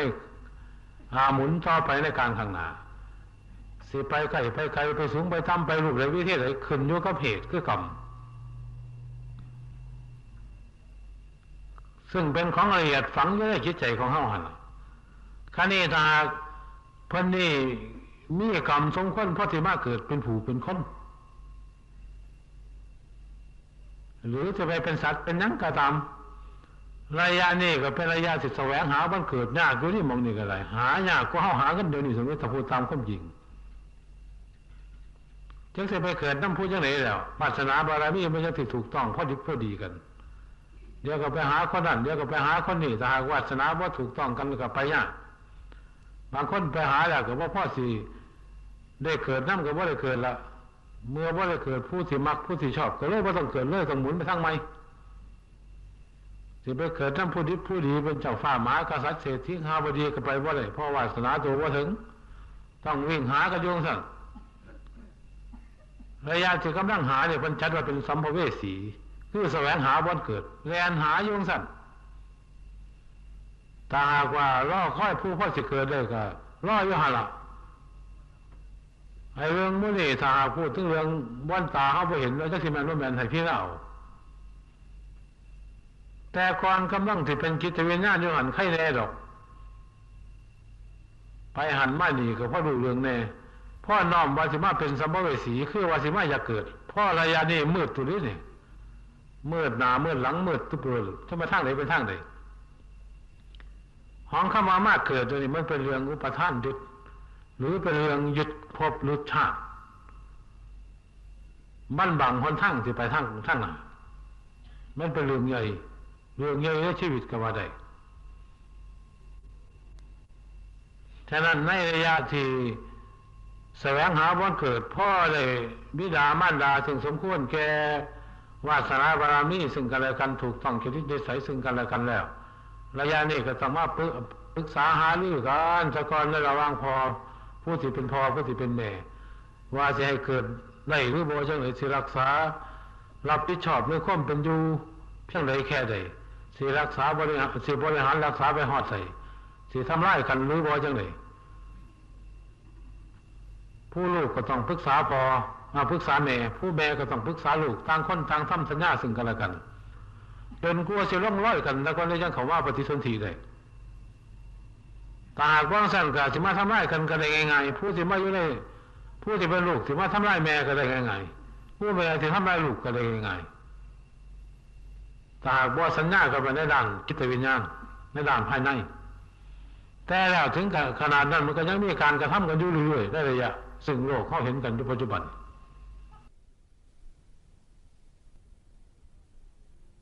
หมุนต่อไปในการข้างหน้าสิไปไกลไปไกลไปสูงไปต่ำไปรูปใดวิธีใดขึ้นอยู่กับเหตุคือกรรมซึ่งเป็นของละเอียดฝังอยู่ในจิตใจของเฮาหั่นล่ะคราวนี้ถ้าเพิ่นนี่มีกรรมสมควรเพราะที่มาเกิดเป็นผู้เป็นคนหรือจะไปเป็นสัตว์เป็นหยังก็ตามระยะนี้ก็เป็นระยะที่แสวงหาบันเกิดยากอยู่นี่มองนี่ก็ได้หายากก็เฮาหากันเดี๋ยวนี้สมมุติถ้าพูดตามความจริงจังสิไปเกิดนำผู้จังได๋แล้ววาสนาบารมีมันจะถูกต้องพอดีพอดีกันเดี๋ยวก็ไปหาคนนั้นเดี๋ยวก็ไปหาคนนี้ถ้าหากวาสนาบ่ถูกต้องกันก็ไปยากบางคนไปหาแล้วก็บ่พอสิได้เกิดนำก็บ่ได้เกิดละเมื่อบ่ได้เกิดผู้ที่มักผู้ที่ชอบก็เลยบ่ต้องเกิดเลยต้องหมุนไปทางใหม่สิไปเกิดนำผู้ดีเป็นเจ้าฟ้ามหากษัตริย์เศรษฐีข้าบดีก็ไปบ่ได้เพราะวาสนาตัวบ่ถึงต้องวิ่งหากันอยู่ซั่นระยะที่กำลังหาเนี่ยเพิ่นจัดว่าเป็นสัมภเวสีคือแสวงหาบ่เกิดแล่นหาอยู่ซั่นถ้าหากว่ารอคอยผู้พอสิเกิดได้ก็รออยู่หั่นล่ะไอ้เรื่องมื้อนี้ถ้าพูดถึงเรื่องบ่อนตาเฮาบ่เห็นแล้วจักสิแม่นบ่แม่นให้พี่เอาแต่ก่อนกำลังที่เป็นจิตวิญญาณอยู่หั่นใครแน่ดอกไปหันมานี่ก็พอรู้เรื่องแน่พ่อน้อมว่าสิมาเป็นสัมภเวสีคือว่าสิมาอยากเกิดพ่อระยะนี้มืดตุนี้นี่มืดหน้ามืดหลังมืดทุกเรื่องจะมาทางไหนเป็นทางไหนห้องเข้ามามากเกิดตัวนี้มันเป็นเรื่องอุปทานยึดหรือเป็นเรื่องยึดภพยึดชาติมันบังหนทางสิไปทางไหนมันเป็นเรื่องใหญ่ในชีวิตก็ว่าได้ ฉะนั้นในระยะที่แสวงหาบ่เกิดพ่อเลยบิดามารดาซึ่งสมควรแก่วาสนาบารมีซึ่งกันและกันถูกต้องจริตนิสัยซึ่งกันและกันแล้วระยะนี้ก็ต้องมาปรึกษาหารือกันสะก่อนในระหว่างพ่อผู้ที่เป็นพ่อผู้ที่เป็นแม่ว่าจะให้เกิดได้หรือบ่จังได๋สิรักษารับผิดชอบในความเป็นอยู่เพียงใดแค่ใดสิรักษาบริหารรักษาไปฮอดไสสิทำร้ายกันหรือบ่จังได๋ผู้ลูกก็ต้องปรึกษาพ่อปรึกษาแม่ผู้แม่ก็ต้องปรึกษาลูกต่างคนต่างทำสัญญาซึ่งกันและกันจนกลัวสิล่องลอยกันแล้วก็เลยยังเข้ามาปฏิสนธิได้ถ้าหากว่าสั่นก็สิมาทำร้ายกันก็ได้ง่ายๆผู้ที่มาอยู่ในผู้ที่เป็นลูกสิมาทำร้ายแม่ก็ได้ง่ายๆผู้แม่ที่ทำร้ายลูกก็ได้ง่ายๆถ้าหากว่าสัญญากันไปในด้านจิตวิญญาณในด้านภายในแต่แล้วถึงขนาดนั้นมันก็ยังมีการกระทำกันอยู่เรื่อยๆได้ระยะซึ่งโลกเขาเห็นกันในปัจจุบัน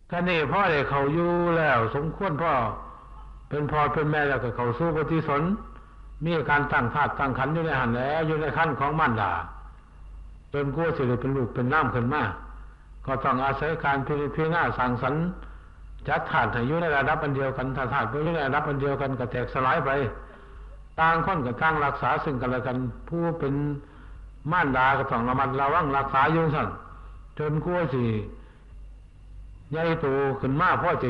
ท่านนี่พ่อได้เขาอยู่แล้วสมควรพ่อเป็นพ่อเป็นแม่แล้วก็เขาสู้ปฏิสนธิมีการตั้งธาตุตั้งขันธ์อยู่ในหันแล้วอยู่ในขั้นของมารดาจนกลัวสิได้เป็นลูกเป็นน้ำขึ้นมาก็ต้องอาศัยการพิจารณาสั่งสรรค์จัดธาตุให้อยู่ในระดับอันเดียวกันถ้าธาตุอยู่ในระดับอันเดียวกันก็แตกสลายไปต่างคนก็ต่างรักษาซึ่งกันและกันผู้เป็นมารดาก็ต้องระมัดระวังรักษาอยู่สั่นจนกลัวสิใหญ่โตขึ้นมาพ่อจะ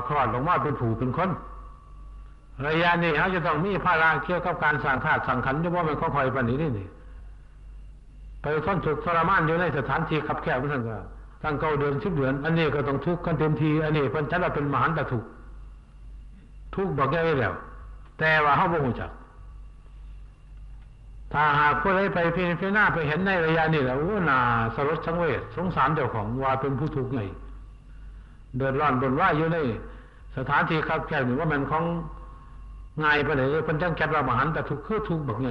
คลอดออกมาเป็นผู้เป็นคนระยะนี้เขาจะต้องมีภาระเกี่ยวกับการสร้างธาตุสร้างขันธ์ด้วยว่ามันค่อยๆปานนี้นี่ไปทนทุกข์ทรมานอยู่ในสถานที่คับแคบนั่นก็ตั้ง9 เดือน10 เดือนอันนี้ก็ต้องทุกข์กันเต็มทีอันนี้เพิ่นจัดว่าเป็นมหันตทุกข์ทุกข์บอกแก้ไว้แล้วแต่ว่าเขาบ่รู้จักถ้าหากผู้ใดไปพิจารณาไปเห็นในระยะนี้แล้วน่าสลดสังเวชสงสารเจ้าของว่าเป็นผู้ทุกข์ไงเดือดร้อนบนว่าอยู่ในสถานที่คับแคบนี่ว่ามันของง่ายไปเลยเพิ่นจังจัดว่ามหันตทุกข์คือทุกข์บักไง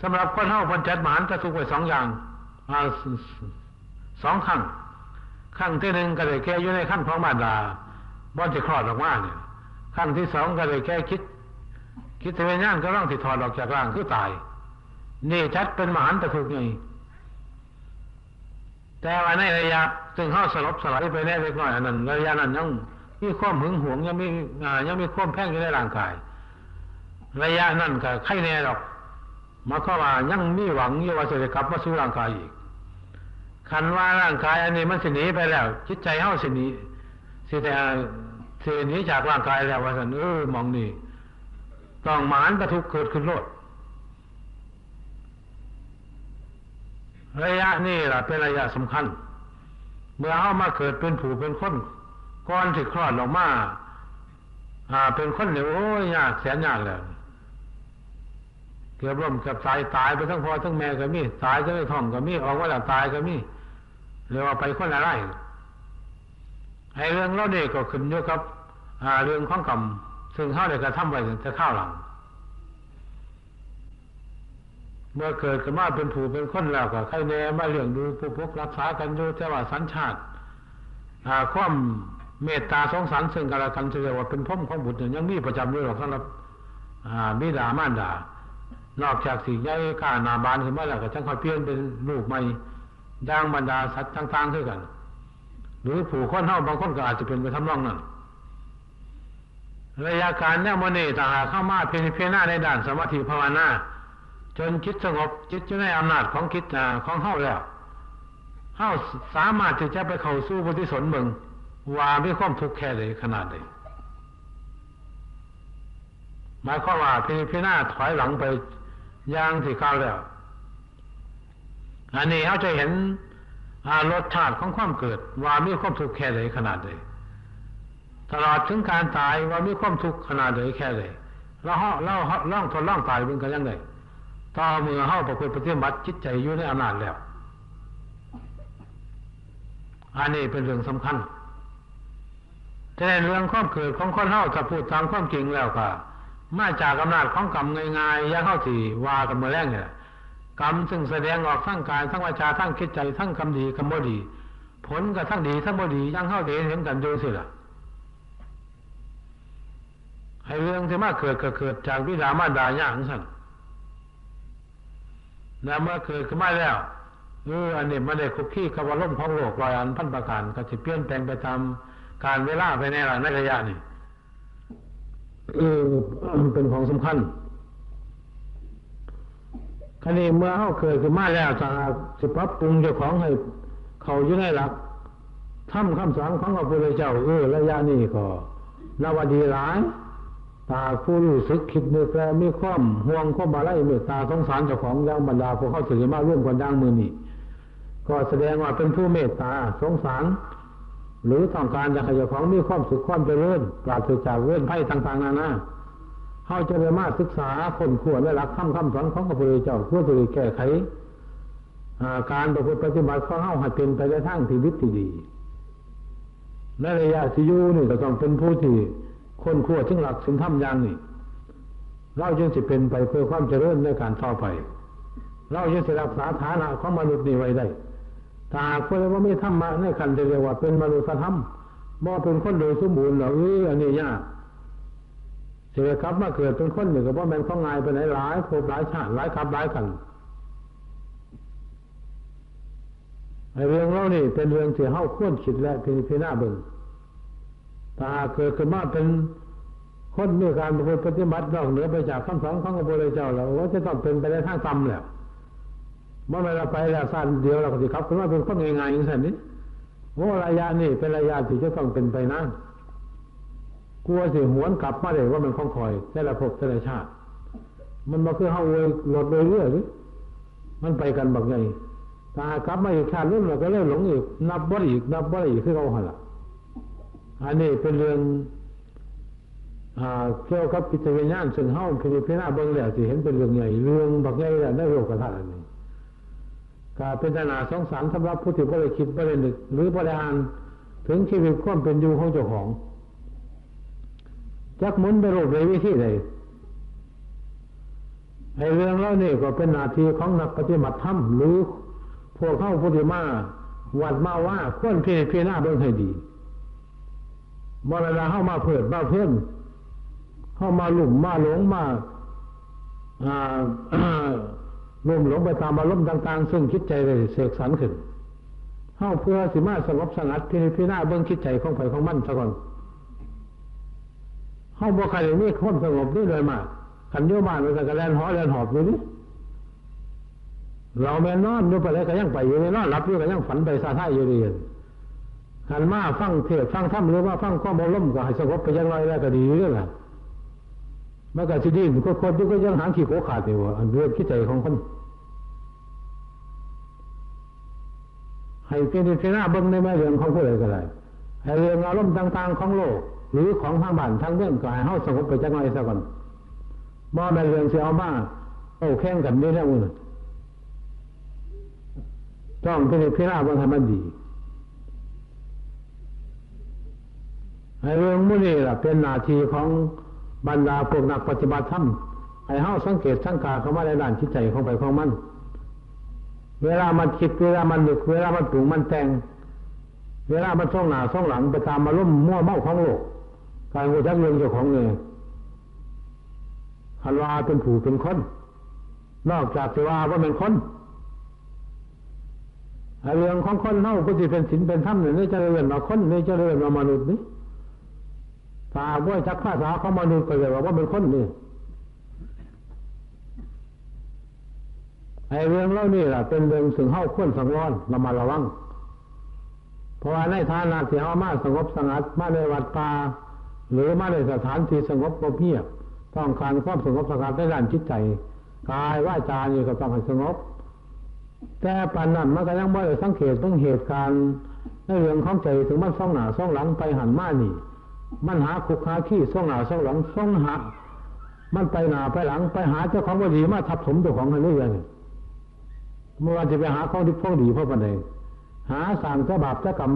สำหรับคนเฮาเพิ่นจัดมหันตทุกข์ไว้2 อย่าง2 ครั้งครั้งที่ 1ก็ได้แก่อยู่ในขั้นของมารดาบ่สิคลอดออกมาเนี่ยครั้งที่ 2ก็ได้แก่คิดวิญญาณก็ต้องสิถอดออกจากร่างคือตายนี่จัดเป็นมหันตทุกข์ไงแต่ว่าในระยะซึ่งเฮาสลบสลายไปแน่เล็กน้อยอันนั้นระยะนั้นยังมีความหึงหวงยังมีความแพ่งอยู่ในร่างกายระยะนั้นก็ไข้แน่หรอกมาเข้ามายังมีหวังอยู่ว่าจะกลับมาสู่ร่างกายอีกคันว่าร่างกายอันนี้มันสิหนีไปแล้วจิตใจเฮาสิหนีสิหนีจากร่างกายแล้วว่าซั่นมองนี่ต้องมหันตทุกข์เกิดขึ้นโลดระยะนี้ล่ะเป็นระยะสำคัญเมื่อเฮามาเกิดเป็นผู้เป็นคนก่อนสิคลอดออกมาเป็นคนเนี่ยโอ้ยยากแสนยากแล้วเกือบล้มเกือบตายไปทั้งพ่อทั้งแม่ก็มีตายก็ในท้องก็มีออกมาแล้วตายก็มีเรียกว่าไปคนละไร่ไอ้เรื่องเล่าเนี่ยก็ขึ้นอยู่กับเรื่องของกรรมซึ่งเฮาได้กระทำไว้ตั้งแต่ข้าวหลังเมื่อเกิดขึ้นมาเป็นผู้เป็นคนแล้วก็ใครแน่มาเลี้ยงดูผู้ปกรักษากันอยู่แต่ว่าสัญชาติความเมตตาสงสารซึ่งกันและกันเรียกว่าเป็นพรหมของบุตรยังมีประจำอยู่หรอกสำหรับบิดามารดานอกจากสิ่งใหญ่ข้าหน้าบานขึ้นมาแล้วก็จังค่อยเปลี่ยนเป็นลูกใหม่ดังบรรดาสัตว์ต่างๆด้วยกันหรือผู้คนเฮาบางคนก็อาจจะเป็นไปทำนองนั้นระยะการเนี่ยมื้อนี้ถ้าหากเข้ามาเพียรหน้าในด้านสมาธิภาวนาจนจิตสงบจิตอยู่ในอำนาจของจิตของเฮาแล้วเฮาสามารถที่จะไปเข้าสู่ปฏิสนธิเบิ่งว่ามีความทุกข์แค่ใดขนาดใดหมายความว่าพิจารณาถอยหลังไปอย่างที่กล่าวแล้วอันนี้เฮาจะเห็นรสชาติของความเกิดว่ามีความทุกข์แค่ใดขนาดใดตลอดถึงการตายว่ามีความทุกข์ขนาดใดแค่ใดแล้วล่องทนล่องตายเป็นกันยังไงต่อเมื่อเฮาประพฤติปฏิบัติจิตใจอยู่ในอำนาจแล้วอันนี้เป็นเรื่องสำคัญแต่ในเรื่องความเกิดของคนเฮาถ้าพูดตามความจริงแล้วก็มาจากอำนาจของกรรมง่ายๆอย่างเฮาสิว่ากันเมื่อแรกเนี่ยกรรมซึ่งแสดงออกทั้งกายทั้งวาจาทั้งจิตใจทั้งคำดีคำบ่ดีผลก็ทั้งดีทั้งบ่ดีอย่างเฮาเห็นกันอยู่สิล่ะ ให้เรื่องที่มาเกิดก็เกิดจากวิดามารดาอย่างสั่นแล้วเมื่อเกิดขึ้นมาแล้วอันนี้มันได้คุกคีกับอารมณ์ของโลกร้อยอันพันประการก็จะเปลี่ยนแปลงไปตามการเวลาไปในระยะนี้เป็นของสำคัญคราวนี้เมื่อเขาเกิดขึ้นมาแล้วจะสิปรับปรุงเจ้าของให้เขาอยู่ในหลักทำคำสอนของพระพุทธเจ้าระยะนี้ก็นวดีหลายตาผู้รู้สึกคิดนึกและมีความห่วงความอะไรเมตตาสงสารเจ้าของอย่างบรรดาพวกเขาถือมาร่วมกันดังมือนี้ก็แสดงว่าเป็นผู้เมตตาสงสารหรือต้องการจะให้เจ้าของมีความสุขความเจริญปราศจากเวรภัยต่างๆนานาเขาจะได้มาศึกษาคนขวรและหลักคำสอนของพระพุทธเจ้าเพื่อจะแก้ไขการประพฤติปฏิบัติของเขาให้เป็นไปในทางที่ดีในระยะที่อยู่นี่ก็ต้องเป็นผู้ที่คนขวรถึงหลักถึงธรรมอย่างนี้เราจึงจะเป็นไปเพื่อความเจริญในการต่อไปเราจึงจะรักษาฐานะของมนุษย์นี้ไว้ได้ถ้าคนว่าไม่ธรรมะในขันจะเรียกว่าเป็นมนุษยธรรมบ่เป็นคนโดยสมบูรณ์หรอกอันนี้ยากเสียครับมาเกิดเป็นคนหนึ่งก็เพราะมันของงายไปไหนหลายภพหลายชาติหลายครับหลายกันไอ้เรื่องเรานี่เป็นเรื่องที่เฮาควรคิดและพิจารณาเบิ่งถ้าเกิดขึ้นมาเป็นคนมีการประพฤติปฏิบัตินอกเหนือไปจากคำสอนของพระพุทธเจ้าแล้วว่าจะต้องเป็นไปในทางต่ำแล้วเมื่อเราไปแล้วสั้นเดียวเราก็สิครับขึ้นมาเป็นคนง่ายๆอย่างนั้นนี่ระยะนี้เป็นระยะที่จะต้องเป็นไปนะกลัวสิหวนกลับมาเลยว่ามันคล้องคอยแต่ละภพแต่ละชาติมันมาคือเฮาเลยหลดเลยเรื่อยมันไปกันแบบไงถ้ากลับมาอีกชาตินึงเราก็เริ่มหลงอีกนับบ่อีกคือเราหั่นล่ะอันนี้เป็นเรื่องเกี่ยวกับจิตวิญญาณซึ่งเฮาพิจารณาเบิ่งแล้วสิเห็นเป็นเรื่องใหญ่เรื่องบักใหญ่ในโลกธาตุอันนี้ก็เป็นปัญหาสงสารสำหรับผู้ที่บ่ได้คิดบ่ได้นึกหรือบ่ได้อ่านถึงชีวิตความเป็นอยู่ของเจ้าของจักหมุนไปโลกในวิธีใดไอ้เรื่องเหล่านี้ก็เป็นหน้าที่ของนักปฏิบัติธรรมหรือพวกเข้าพุทธิมาวัดมาว่าควรพิจารณาเบิ่งให้ดีเมื่อเวลาเข้ามาเพิดมาเพิ่มเข้ามาหลุ่มมาหลงมาลุ่มหลงไปตามอารมณ์ต่างๆซึ่งคิดใจเลยเสกสรรขึ้นเข้าเพื่อสิมาสงบสงัดพิจารณาเบิ่งคิดใจของไผของมันซะก่อนเข้าบ่ใครมีความสงบนี่เลยมากขันโยบ้านมันก็แล่นหอแล่นหอบอยู่นี่เราแม่นอนอยู่ไปแล้วก็ยังไปอยู่นอนหลับอยู่ก็ยังฝันไปซาท่าอยู่ดีขันมาฟังเทศฟังธรรมหรือว่าฟังความอารมณ์ก็ให้สงบไปยังไงแล้วก็ดีเรื่องละมันก็สิดีคนๆก็ยังหางขี้โคขาดอยู่อันเรื่องคิดใจของคนให้เป็นที่หน้าเบิ้งในแม่เรื่องของผู้ใดก็ได้ให้เรื่องอารมณ์ต่างๆของโลกหรือของทางบ้านทางเมืองก็ให้เฮาสงบไปจักหน่อยซะก่อนบ่แม่นเรื่องสิเอามาเอาแข่งกันนี่แหละอุ่นต้องเป็นที่หน้าเบิ้งให้มันดีให้เรื่องมื้อนี้ล่ะเป็นหน้าที่ของบรรดาพวกนักปฏิบัติธรรมให้เฮาสังเกตสังกาเข้ามาในด้านจิตใจของไปของมันเวลามันคิดเวลามันนึกเวลามันปรุงมันแต่งเวลามันส่องหน้าส่องหลังไปตามอารมณ์มั่วเมาของโลกการรู้จักเรื่องเจ้าของเนี่ยคันว่าเป็นผู้เป็นคนนอกจากจะว่าเป็นคนเรื่องของคนเฮาก็สิเป็นศีลเป็นธรรมนี่จะเรียนว่าคนนี่จะเรียนว่ามนุษย์นี่ถ้าบ่จักภาษาของมนุษย์ก็เรียกว่าเป็นคนนี่ไอ้เรื่องเหล่านี้ล่ะเป็นเรื่องซึ่งเฮาควรสังวรระมัดระวังเพราะว่าในฐานะที่เฮามาสงบสงัดมาในวัดป่าหรือมาในสถานที่สงบเงียบต้องการความสงบสงัดในด้านจิตใจกายวาจานี่ก็ต้องให้สงบแต่ปานนั้นมันก็ยังบ่ได้สังเกตถึงเหตุการณ์ในเรื่องของใจถึงมันส่องหน้าส่องหลังไปหันมานี่มันหาคุกหาขี้ส่องหน้าส่องหลังส่องหามันไปหน้าไปหลังไปหาเจ้าของบ่ดีมาทับถมเจ้าของให้เรื่อยๆเมื่อวันจะไปหาของดีของดีเพราะปานใดหาสร้างบาปกรรม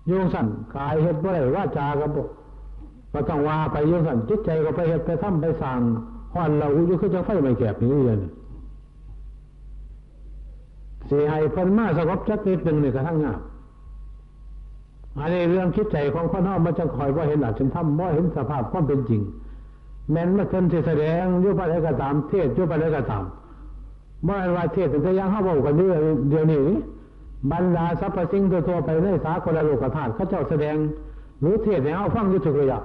โยงสั่นกายเฮ็ดบ่ได้วาจาก็บ่ต้องว่าไปโยงสั่นจิตใจก็ไปเฮ็ดไปทำไปสร้างฮ้อนเราอยู่คือจังไฟไม่แก็บนี่เรื่อยๆสิให้เพิ่นมาสงบจักนิดนึงนี่ก็ทั้งยากอันนี้เรื่องคิดใจของคนเฮามันจะคอยว่าเห็นอาจจะทำบ่เห็นสภาพความเป็นจริง แม้นมาเพิ่นสิแสดงอยู่ปานใดก็ตามเทศอยู่ปานใดก็ตามบ่ว่าเทศแต่ยังเฮาเว้ากันเดี๋ยวนี้บรรดาสรรพสิ่งทั่วไปในสากลโลกธาตุเขาเจ้าแสดงหรือเทศให้เฮาฟังอยู่ทุกระยะ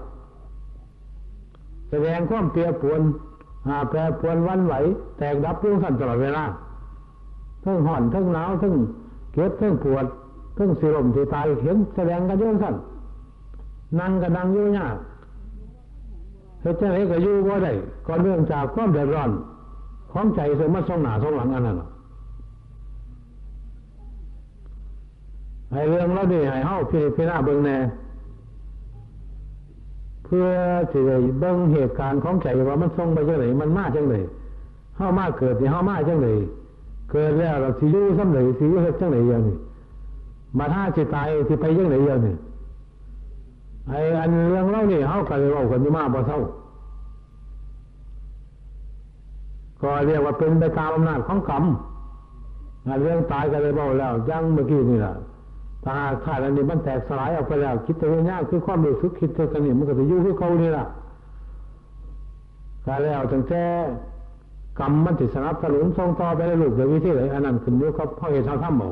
แสดงความเปรียบปรวนแปรปรวนวันไหวแตกดับอยู่สั่นตลอดเวลาทั้งร้อนทั้งหนาวทั้งเจ็บทั้งปวดทั้งสิลมสิตายเห็นแสดงกันอยู่สั่นนั่งก็นั่งอยู่ยากเฮ็ดจังได๋ก็อยู่บ่ได้ก็เนื่องจากความเดือดร้อนของใจซึ่งมาส่งหน้าส่งหลังอันนั้นให้เรื่องเรานี่ให้เฮาพิจารณาเบิ่งแน่เพื่อสิได้เบิ่งเหตุการณ์ของใจว่ามันส่งไปจังได๋มันมาจังได๋เฮามาเกิดนี่เฮามาจังได๋เกิดแล้วเราสิอยู่ส่ำใดสิอยู่เฮ็ดจังได๋อย่างนี้มาถ้าสิตายสิไปจังได๋อย่างนี้ไอ้อันเรื่องเล่านี่เฮาก็เลยเว้ากันอยู่มาบ่เซาก็เรียกว่าเป็นไปตามอำนาจของกรรมเรื่องตายก็เลยเว้าแล้วยังเมื่อกี้นี่ล่ะถ้าธาตุอันนี้มันแตกสลายออกไปแล้วคิดแต่ว่าญาคือความรู้สึกคิดเท่ากันนี่มันก็สิอยู่คือเก่านี่ล่ะก็แล้วตั้งแต่กรรมมันสิสนับสนุนส่งต่อไปในรูปแบบวิธีใดอันนั้นขึ้นอยู่กับเฮาเฮ็ดเฮาทำเอา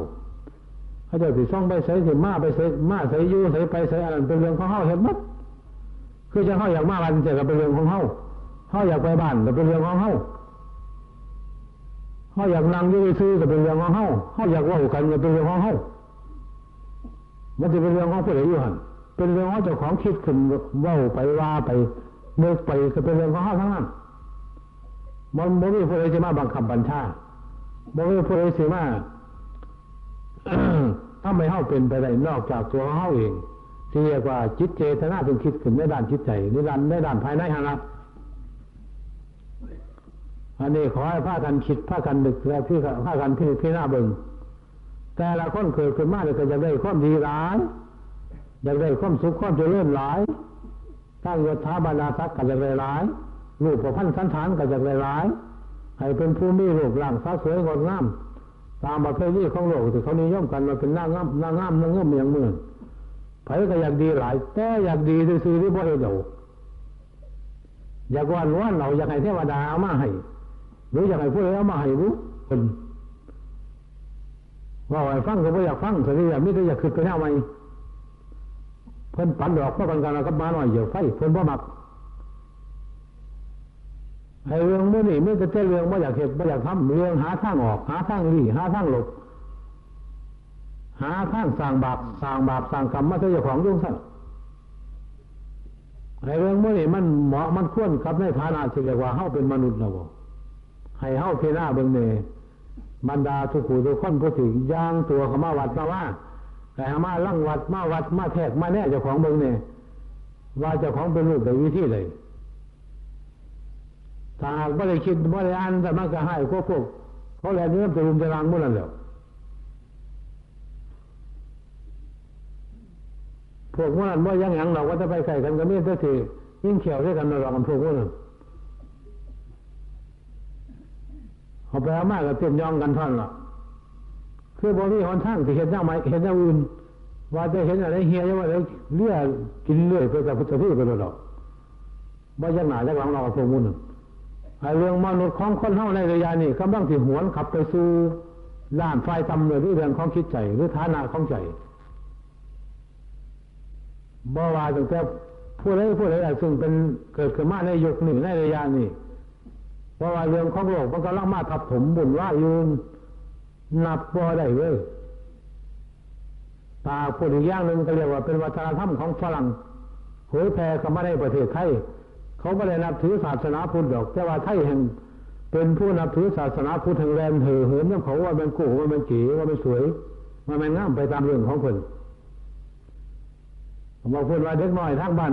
เขาเจ้าสิส่งไปไสสิมาไปไสมาไสอยู่ไสไปไสอันนั้นเป็นเรื่องของเฮาเฮ็ดหมดคือจังเฮาอยากมาบ้านก็เป็นเรื่องของเฮาเฮาอยากไปบ้านก็เป็นเรื่องของเฮาเฮาอยากนั่งอยู่ซื่อก็เป็นเรื่องของเฮาเฮาอยากเว้ากันก็เป็นเรื่องของเฮามันสิเป็นเรื่องของผู้ใดอยู่หั่นเป็นเรื่องของเจ้าของคิดขึ้นเว้าไปว่าไปนึกไปก็เป็นเรื่องของเฮาทั้งนั้นมันบ่มีผู้ใดสิมาบังคับบัญชาบ่มีผู้ใดสิมาทำให้เฮาเป็นไปได้นอกจากตัวเฮาเองที่เรียกว่าจิตเจตนาเป็นคิดขึ้นในด้านจิตใจในด้านภายในหั่นล่ะอันนี้ขอให้พากันคิดพากันนึกและพากันพิจารณาเบิ่งแต่ละคนเกิดขึ้นมาก็อยากได้ความดีหลายอยากได้ความสุขความเจริญหลายตั้งยศถาบรรดาศักดิ์ก็อยากได้หลายรูปพรรณสันฐานก็อยากได้หลายให้เป็นผู้มีรูปร่างสวยงดงามตามประเพณีของโลกที่เขานิยมกันว่าเป็นนางงามนางเงือกอย่างเมืองไผก็อยากดีหลายแต่อยากดีซื่อๆที่บ่เฮ็ดเอาอยากว่าล้วนเราอยากให้เทวดาเอามาให้หรืออยากให้ผู้ใดเอามาให้รู้เพิ่นว่าให้ฟังก็บ่อยากฟังสิอยากมีแต่อยากขึ้นไปแนวใหม่เพิ่นปันดอกเพราะกันกับมาหน่อยเหยียบไฟเพิ่นบ่มักไอ้เรื่องมื้อนี้มีแต่เรื่องบ่อยากเฮ็ดบ่อยากทำเรื่องหาทางออกหาทางหลีหาทางหลบหาทางสร้างบาปสร้างกรรมมาใส่เจ้าของอยู่ซั่นไอ้เรื่องมื้อนี้มันเหมาะมันควรกับในฐานะที่เรียกว่าเฮาเป็นมนุษย์แล้วบ่ให้เฮาพิจารณาเบิ่งแน่บรรดาทุกผู้ทุกคนผู้ที่ย่างตัวเข้ามาวัดมาว่าให้หามาลังวัดมาแทกมาแน่เจ้าของเบิ่งแน่ว่าเจ้าของเป็นรูปใดวิธีใดถ้าหากไม่ได้คิดไม่ได้อ่านแต่มันก็ให้พวกเขาแหละเนื้อจะรุมจะรังหมดแล้วพวกมันว่ายังหยังเราก็จะไปใส่กันก็มีแต่ที่ยิ่งเขียวด้วยกันเรากันพวกมันเอาไปเอามากกับเต็มยองกันท่อนละคือบ่มีหนทางที่เห็นยังไม่เห็นอย่างอื่นว่าจะเห็นอะไรเฮียยังว่าเลี้ยกินเลื่อยไปแต่พุทธพี่ไปหรอกว่ายังหนาจะหลังเรากับพวกมันเรื่องมนุษย์ของคนเฮาในระยะนี้กำลังที่หวนขับไปสู่ด้านฝ่ายต่ำเลยด้วยเรื่องของคิดใจหรือฐานะของใจบ่ว่าตั้งแต่ผู้ใดซึ่งเป็นเกิดขึ้นมาในยุคนี้ในระยะนี้เพราะว่าเรื่องของโลกมันกำลังมาทับถมบุญว่าอยู่นับบ่ได้เลยตาพูดอีกอย่างหนึ่งก็เรียกว่าเป็นวัฒนธรรมของฝรั่งเผยแผ่เข้ามาในประเทศไทยเขาไม่ได้นับถือศาสนาพุทธหรอกแต่ว่าไทยแห่งเป็นผู้นับถือศาสนาพุทธแห่งแรงเหินเนี่ยเขาว่ามันกู้ว่ามันจีว่ามันสวยว่ามันงามไปตามเรื่องของคนบอกพูดว่าเด็กน้อยทางบ้าน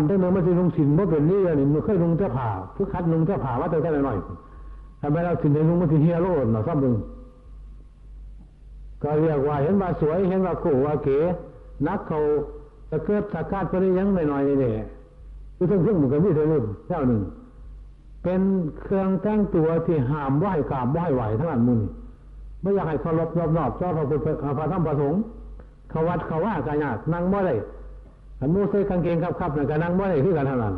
เด็กน้อยมันจะนุ่งสินว่าเป็นนี่นี่มันเคยนุ่งเสื้อผ้าเพื่อคัดนุ่งเสื้อผ้าว่าแต่หน่อยทำไมเราสินในนุ่งมันจะเฮียโลดหน่อยซ้ำมึงก็เรียกว่าเห็นว่าสวยเห็นว่ากู้ว่าเก๋นักเขาตะเกียบตะการไปยังหน่อยนี่คือซึ่งมันก็มีเท่านึงเท่าหนึ่งเป็นเครื่องแต่งตัวที่ห้ามไหว้กราบไหว้ไหวทั้งนั้นมึงไม่อยากให้เคารพรอบๆเจ้าพระพุทธพระธรรมพระสงฆ์เขาวัดเขาว่ากายหยาดนั่งบ่ได้ขันมูใส่กางเกงขับๆนั่นก็นั่งบ่ได้คือกันเท่านั้น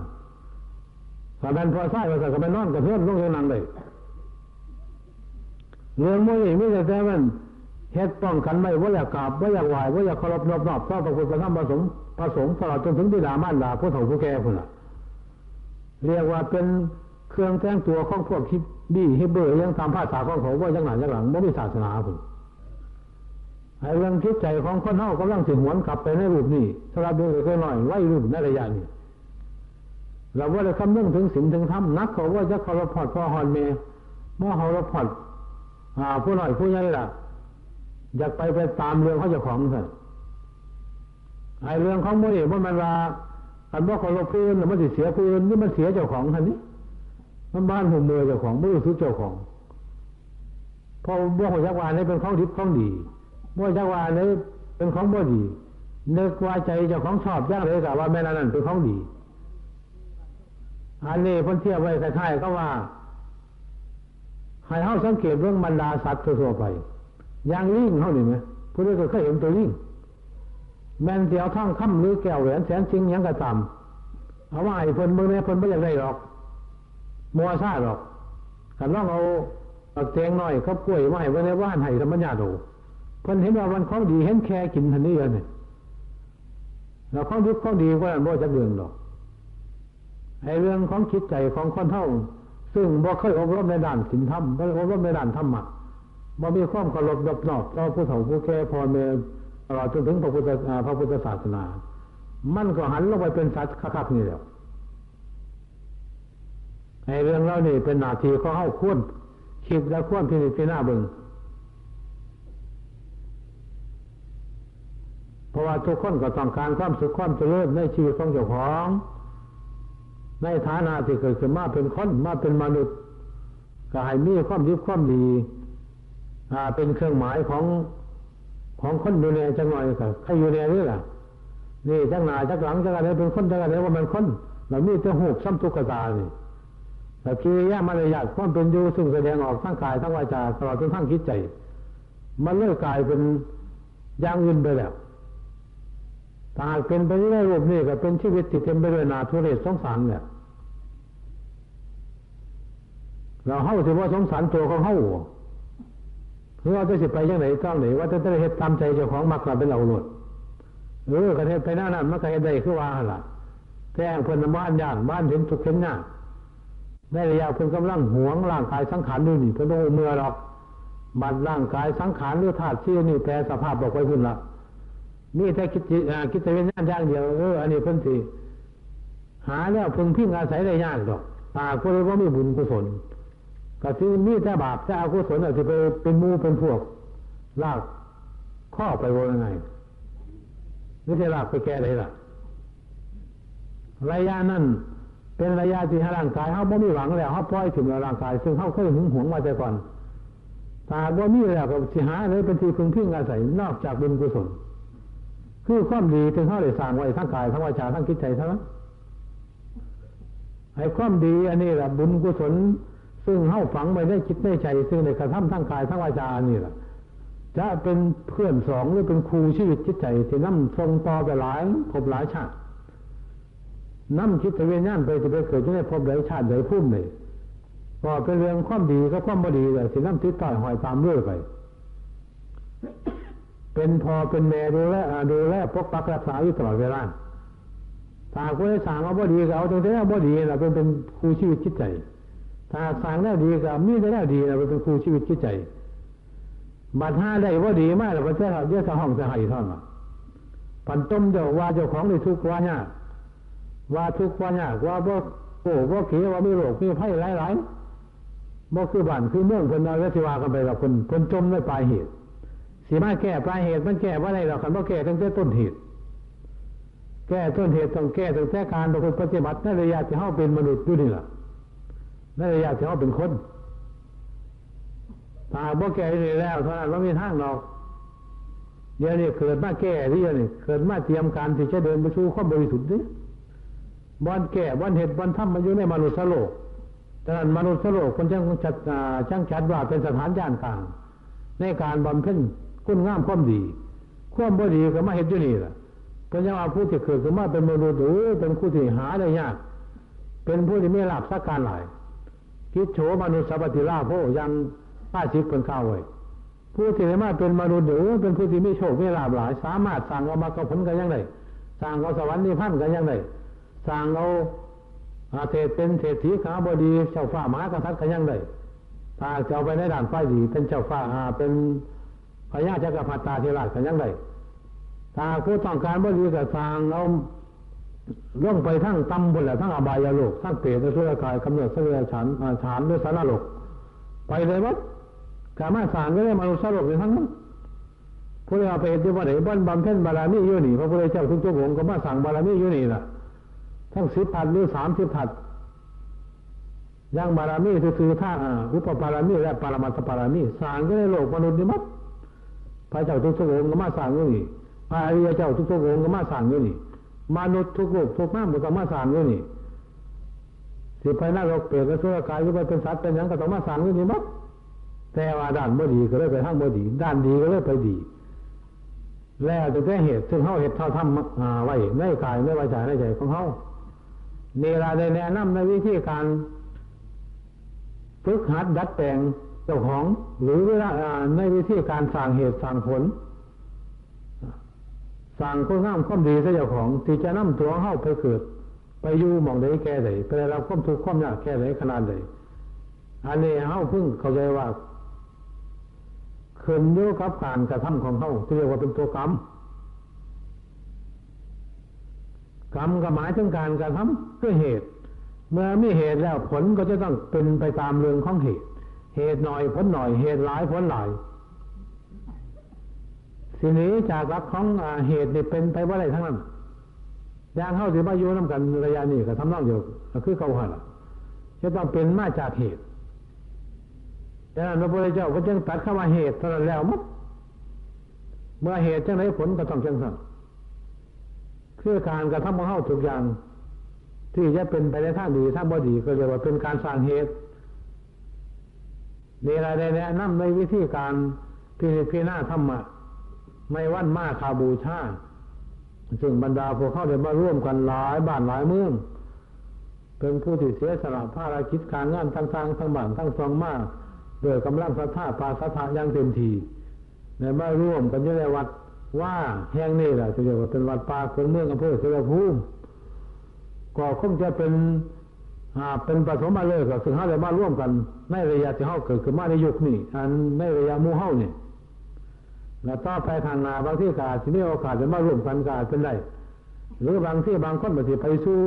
ถ้าเป็นพอใส่มาใส่ก็ไปนอนกับเพื่อนลงอย่างนั้นเลยเรื่องมวยไม่ใช่แต่มันเฮ็ดป้องกันไม่ว่าอยากกราบว่าอยากไหว้ว่าอยากเคารพนอบน้อมต่อพระพุทธพระธรรมพระสงฆ์ตลอดจนถึงบิดามารดาผู้เฒ่าผู้แก่พุ่นล่ะเรียกว่าเป็นเครื่องแต่งตัวของพวกฮิปปี้ฮิปเบอร์ยังตามภาษาของเขาว่ายังหลังไม่มีศาสนาพุ่นไอ้เรื่องจิตใจของคนเฮากำลังสิหวนกลับไปในรูปนี้สำหรับเด็กน้อยไว้รูปในระยะนี้เราว่าได้คำนึงถึงศีลถึงธรรมนักเขาว่าจะเคารพพ่อฮอนเมเมื่อเคารพผู้น้อยผู้ใหญ่ล่ะอยากไปตามเรื่องเขาเจ้าของเถอะไอ้เรื่องของมันเองว่ามันว่าอันว่าเคารพผู้อื่นมันสิเสียผู้อื่นนี่มันเสียเจ้าของท่านนี้มันบ้านหัวเมือเจ้าของไม่รู้สึกเจ้าของพอบ่หัวจักรวาลนี้เป็นของดิบของดีบ่จักรวาลนี้เป็นของบ่ดีนึกว่าใจเจ้าของชอบย่างเลยกับว่าแม่นั่นเป็นของดีอันนี้พ้นเทียบไว้คล้ายๆก็ว่าให้เฮาสังเกตเรื่องบรรดาสัตว์ทั่วไปอย่างลิงเฮานี่ไหมผู้ใดก็เคยเห็นตัวลิงแม่นเสียวท่องค่ำหรือแก้วแหวนแสนจริงยังกระตำเอาว่าไอ้เพิ่นเมื่อนี้เพิ่นไม่อยากได้หรอกมัวซ่าหรอกกันลองเอาเตียงน้อยเขากล้วยมาให้ไว้ในบ้านให้ธรรมญาโดเพิ่นเห็นว่ามันของดีเห็นแค่กินทันนี้เลยเราของดีของดีก็บ่จักเรื่องหรอกไอ้เรื่องของจิตใจของคนเท่าซึ่งบ่เคยอบรมในด้านศีลธรรมบ่อบรมในด้านธรรมะบ่มีความเคารพนอบน้อมต่อผู้เฒ่าผู้แก่พ่อแม่ตลอดจนถึงพระพุทธศาสนามันก็หันลงไปเป็นสัตว์คักๆนี่แหละไอ้เรื่องเรานี่เป็นหน้าที่ของเฮาควรคิดและควรพิจารณาเบิ่งเพราะว่าทุกคนก็ต้องการความสุขความเจริญในชีวิตของเจ้าของในฐานะที่เกิดขึ้นมาเป็นคนมาเป็นมนุษย์ก็ให้มีความดีความดีเป็นเครื่องหมายของคนอยู่ในจังหน่อยค่ะใครอยู่ในนี่ล่ะนี่จังหน้าจังหลังจังอะไรเป็นคนจังอะไรว่ามันคนเรามีแต่หูซ้ำทุกข์ตานี่แต่กิริยามารยาทความเป็นอยู่ซึ่งแสดงออกทั้งกายทั้งวาจาตลอดจนทั้งจิตใจมันเลิกกลายเป็นอย่างอื่นไปแล้วถ้าหากเป็นไปในรูปนี้ก็เป็นชีวิตที่เต็มไปด้วยนาทุเรศสงสารเนี่ยเราเฮาถือว่าสงสารตัวของเฮาหรือว่าจะสิไปยังไหนต้องไหนว่าจะได้เฮ็ดตามใจเจ้าของมักกว่าเป็นเอาหลดกันเฮ็ดไปหน้านั้นมันก็เฮ็ดได้คือว่าล่ะแท้งเพิ่นบ้านย่านบ้านเห็นทุกข์เห็นยากในระยะเพิ่นกำลังหวงร่างกายสังขารอยู่นี่เพิ่นบ่เมื่อหรอกบัดร่างกายสังขารหรือธาตุที่นี่แปรสภาพบอกไว้พุ่นล่ะนี่แต่คิดวิญญาณอย่างเดียวอันนี้เพิ่นสิหาแล้วพึงพิงอาศัยได้ยากดอกคนว่ามีบุญกุศลก็สิมีแต่บาปแต่อกุศลสิไปเป็นหมู่เป็นพวกลากข้อไปว่ายังไงไม่ใช่ลากไปแก้ได้ล่ะระยะนั้นเป็นระยะที่ร่างกายเฮาบ่มีหวังแล้วเฮาปล่อยถึงร่างกายซึ่งเฮาเคยหึงหวงมาแต่ก่อนถ้าบ่มีแล้วก็สิหาเลยเป็นที่พึงพิงอาศัยนอกจากบุญกุศลคือความดีถึงเขาได้สร้างไว้ทั้งกายทั้งวาจาทั้งจิตใจเท่านั้นไอ้ความดีอันนี้แหละบุญกุศลซึ่งเข้าฝังไว้ในจิตในใจซึ่งในกระทำทั้งกายทั้งวาจานี่แหละจะเป็นเพื่อนสองหรือเป็นครูชีวิตจิตใจที่นำทรงต่อไปหลายภพหลายชาตินำจิตวิญญาณไปจะไปเกิดในภพหลายชาติหลายภูมิเลยก็เป็นเรื่องความดีกับความไม่ดีเลยที่นำติดต่อหอยตามเรื่อยไปเป็นพอเป็นแม่ดูแลปกปักรักษาอยู่ตลอดเวลาถ้าคนได้สั่งเอาบ่ดีก็เอาตรงที่ว่าบ่ดีเราเป็นครูชีวิตจิตใจถ้าสั่งได้ดีก็มีได้ดีเราเป็นครูชีวิตจิตใจบัดห้าได้บ่ดีมากเราจะเยอะสะห้องจะให้ท่อนว่าปันต้มเจ้าว่าเจ้าของในทุกข์ว่าเนี่ยว่าทุกข์ว่าเนี่ยว่าบ่โอ้บ่เขียวว่ามีโรคมีภัยหลายๆบ่คือบ้านคือเมืองคนเราจะสิว่ากันไปเราคนจมในปลายเหตุสีมาแก้ปลายเหตุมันแก้ว่าอะไรหรอกคันว่าแก้ตั้งแต่ต้นเหตุแก้ต้นเหตุต้องแก้ตั้งแต่การประพฤติปฏิบัติในระยะที่เฮาเป็นมนุษย์อยู่นี่ล่ะในระยะที่เฮาเป็นคนถ้าบ่แก้ได้แล้วเท่านั้นบ่มีทางหรอกเดี๋ยวนี้เกิดมาแก้ที่นี่เกิดมาเตรียมการที่จะเดินไปสู่ความบริสุทธิ์นี่บ่แก้บ่เหตุบ่ทำมาอยู่ในมนุษย์โลกฉะนั้นมนุษย์โลกคนจังจัดว่าเป็นสถานย่านกลางในการบำเพ็ญคุณงามความดีความบ่ดีก็มาเฮ็ดอยู่นี่ล่ะเพราะยังว่าผู้ที่เกิดขึ้นมาเป็นมนุษย์หรือเป็นผู้ที่หาได้ยาก เป็นผู้ที่ไม่ลาภสักการหลายคิดโฉมนุษย์สัพพิลาโภยังป้าชิดเป็นข้าวไว้ผู้ที่ได้มาเป็นมนุษย์หรือเป็นผู้ที่มีโชคมีลาภหลายสามารถสั่งเอามากระผลกันยังไงสั่งเอาสวรรค์นิพพานกันยังไงสั่งเอาเทศเป็นเศรษฐีข้าบดีเจ้าฟ้ามหากษัตริย์กันยังไงถ้าจะเอาไปในด่านไฟดีเป็นเจ้าฟ้าเป็นพญาจักรพรรดิราชกันยังไงถ้าผู้ต้องการบดีก็สั่งเอาล่องไปทั้งตำบลและทั้งอบายโลกทั้งเปรตและสุรกายกำเนิดเสวยฉานด้วยสารโลกไปเลยวัดกามาสางก็ได้มนุษย์โลกในทั้งนั้นผู้ใดเอาไปเห็นที่ว่าไหนบ้านบำเพ็ญบารมีอยู่นี่พระพุทธเจ้าทุกๆองค์ก็มาสั่งบารมีอยู่นี่ล่ะทั้ง10 ทัศหรือ30 ทัศยังบารมีคือท่าอุปบารมีและปรมัตถบารมีสั่งก็ได้โลกมนุษย์นี่มัดพระเจ้าทุกองค์ก็มาสั่งอยู่นี่พระอริยเจ้าทุกองค์ก็มาสั่งอยู่นี่มนุษย์ทุกโลกทุกน้ำก็มาสั่งอยู่นี่สิไปนรกเปรตและสุรกายหรือไปเป็นสัตว์เป็นอย่างก็ต้องมาสั่งอยู่นี่มัดแต่ว่าด้านบ่ดีก็เลยไปทางบ่ดีด้านดีก็เลยไปดีแล้วจะได้เหตุซึ่งเฮาเฮ็ดเท่าทำไว้ในกายในวาจาในใจของเฮานี่ล่ะได้แนะนำในวิธีการฝึกหัดดัดแปลงเจ้าของหรือในวิธีการสร้างเหตุสร้างผลสร้างคุณงามความดีซะเจ้าของที่จะนำตัวเฮาไปเกิดไปอยู่หม่องใดแก่ใดไปได้รับความทุกข์ความยากแก่ใดขนาดใดอันนี้เฮาเพิ่งเข้าใจว่าขึ้นอยู่กับการกระทำของเขาที่เรียกว่าเป็นตัวกรรมกรรมก็หมายถึงการกระทำคือเหตุเมื่อมีเหตุแล้วผลก็จะต้องเป็นไปตามเรื่องของเหตุเหตุหน่อยผลหน่อยเหตุหลายผลหลายสิ่งนี้จากหลักของเหตุนี่เป็นไปว่าอะไรทั้งนั้นอย่างเข้าสิมาอยู่น้ำกันระยะนี้ก็ทำนองเดียวคือเก่าหันจะต้องเป็นมาจากเหตุดังนั้นพระพุทธเจ้าก็จึงตัดเข้ามาเหตุเท่านั้นแล้วมั้งเมื่อเหตุจังไรผลก็ต้องจังสั่นคือการกระทำของเฮาทุกอย่างที่จะเป็นไปในทางดีทางบ่ดีก็เรียกว่าเป็นการสร้างเหตุมีอะไรแนะนำในวิธีการพิจารณาธรรมะในวันมาฆบูชาซึ่งบรรดาพวกเขาได้มาร่วมกันหลายบ้านหลายเมืองเป็นผู้ที่เสียสละภารกิจการงานต่างๆทั้งบ้านทั้งซองมาโดยกำลังศรัทธาปาศรัทธาอย่างเต็มที่ในมาร่วมกันอยู่ในวัดว่าแห่งนี้แหละจะเรียกว่าเป็นวัดป่าคนเมืองอำเภอเสรภูมิก็คงจะเป็นปฐมฤกษ์ซึ่งเขาได้มาร่วมกันในระยะที่เขาเกิดขึ้นมาในยุคนี้อันในระยะหมู่เฮานี่แล้วต่อไปทางหน้าบางที่กาที่มีโอกาสจะมาร่วมกันก็เป็นได้หรือบางที่บางคนไปสู่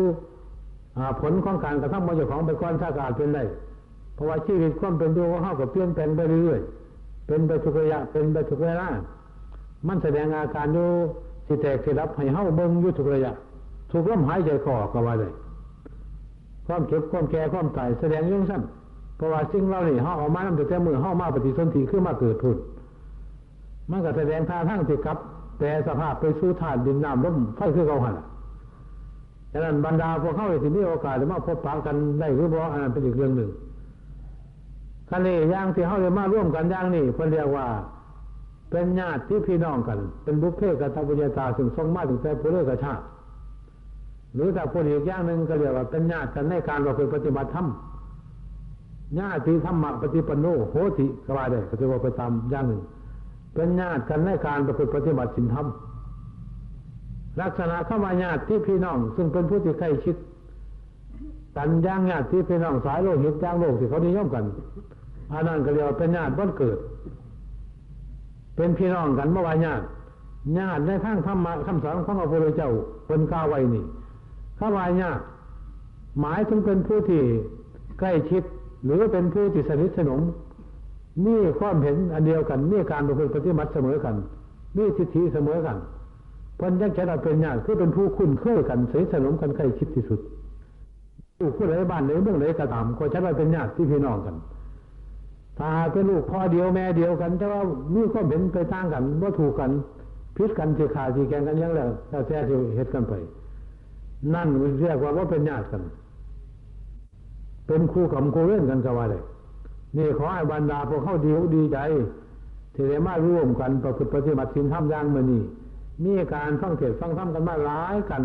ผลของการกระทำของเจ้าของไปก่อนถ้าการเป็นได้เพราะว่าชีวิตความเป็นอยู่ของเฮาก็เปลี่ยนแปลงไปเรื่อยๆเป็นไปทุกระยะเป็นไปทุกเวลามันแสดงอาการอยู่สิแตกสิดับให้เฮาเบิ่งอยู่ทุกระยะทุกลมหายใจเข้าออกก็ว่าได้ความเจ็บความแก่ความตายแสดงอยู่ซั่นเพราะว่าสิ่งเหล่านี้เฮาเอามานำแต่มือเฮามาปฏิสนธิคือมาเกิดพุ่นมันก็แสดงท่าทางที่กลับแปรสภาพไปสู่ธาตุดินน้ำลมไฟคือเก่าหั่นน่ะฉะนั้นบรรดาพวกเขาที่มีโอกาสได้มาพบปะกันได้หรือบ่อันนั้นเป็นอีกเรื่องหนึ่งคันนี้อย่างที่เขาได้มาร่วมกันอย่างนี้เพิ่นเรียกว่าเป็นญาติพี่น้องกันเป็นบุพเพกตปุญญาตาซึ่งทรงมาถึงแต่พุทธกชาติหรือถ้าพูดอีกอย่างหนึ่งก็เรียกว่าเป็นญาติกันในการเราเคยปฏิบัติธรรมญาติธรรมปฏิปันโนโหติก็ว่าได้ก็จะว่าไปตามอย่างหนึ่งเป็นญาติกันในการประพฤติปฏิบัติศีลธรรมลักษณะเข้ามาญาติพี่น้องซึ่งเป็นผู้ที่ใกล้ชิดกันย่างญาติพี่น้องสายโลหิตย่างโลกที่เขานิยมกันอันนั้นก็เรียกว่าเป็นญาติบ้านเกิดเป็นพี่น้องกันเมื่อวานญาติในทางธรรมะคำสอนของพระพุทธเจ้าเป็นกล่าวไว้นี่ข้าวายญาติหมายถึงเป็นผู้ที่ใกล้ชิดหรือเป็นผู้ที่สนิทสนมนี่ความเห็นอันเดียวกันนี่การประพฤติปฏิบัติเสมอกันนี่ทิฏฐิเสมอกันเพิ่นยังจะเป็นญาติคือเป็นผู้คุ้นเคยกันสนิทสนมกันใกล้ชิดที่สุดผู้ใดบ้านไหนเมืองไหนก็ตามก็จะได้เป็นญาติพี่น้องกันถ้าเป็นลูกพ่อเดียวแม่เดียวกันแต่ว่ามีความเห็นไปต่างกันว่าถูกกันพิษกันที่ขาที่แกงกันยังแล้วแต่ที่เหตุกันไปนั่นเรียกว่าเป็นญาติกันเป็นคู่กับคู่เล่นกันก็ว่าได้นี่ขอให้บรรดาพวกเขาดีใจที่ได้มาร่วมกันประพฤติปฏิบัติศีลธรรมอย่างมื้อนี้มีการฟังเทศน์ฟังธรรมกันมาหลายกัน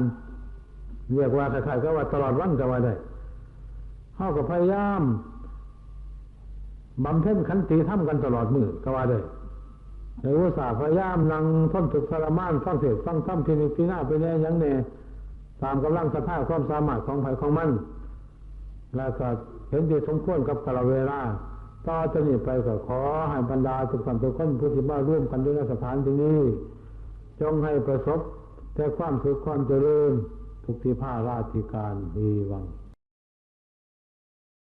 เรียกว่าคล้ายๆกับว่าตลอดวันก็ว่าได้ เฮาก็พยายามบำเพ็ญขันติธรรมกันตลอดมื้อก็ว่าได้ในอุตสาห์พยายามนั่งทนทุกข์ทรมานฟังเทศน์ฟังธรรมพินิจพิจารณาไปแน่หยังแน่ตามกำลังศรัทธาความสามารถของไผของมันแล้วก็เห็นที่สมควรกับกาลเวลาต่อจากนี้ไปก็ขอให้บรรดาทุกท่านทุกคนผู้ที่มาร่วมกันอยู่ในสถานที่นี้จงให้ประสบแต่ความสุขความเจริญทุกที่ภาราธิการดีวัง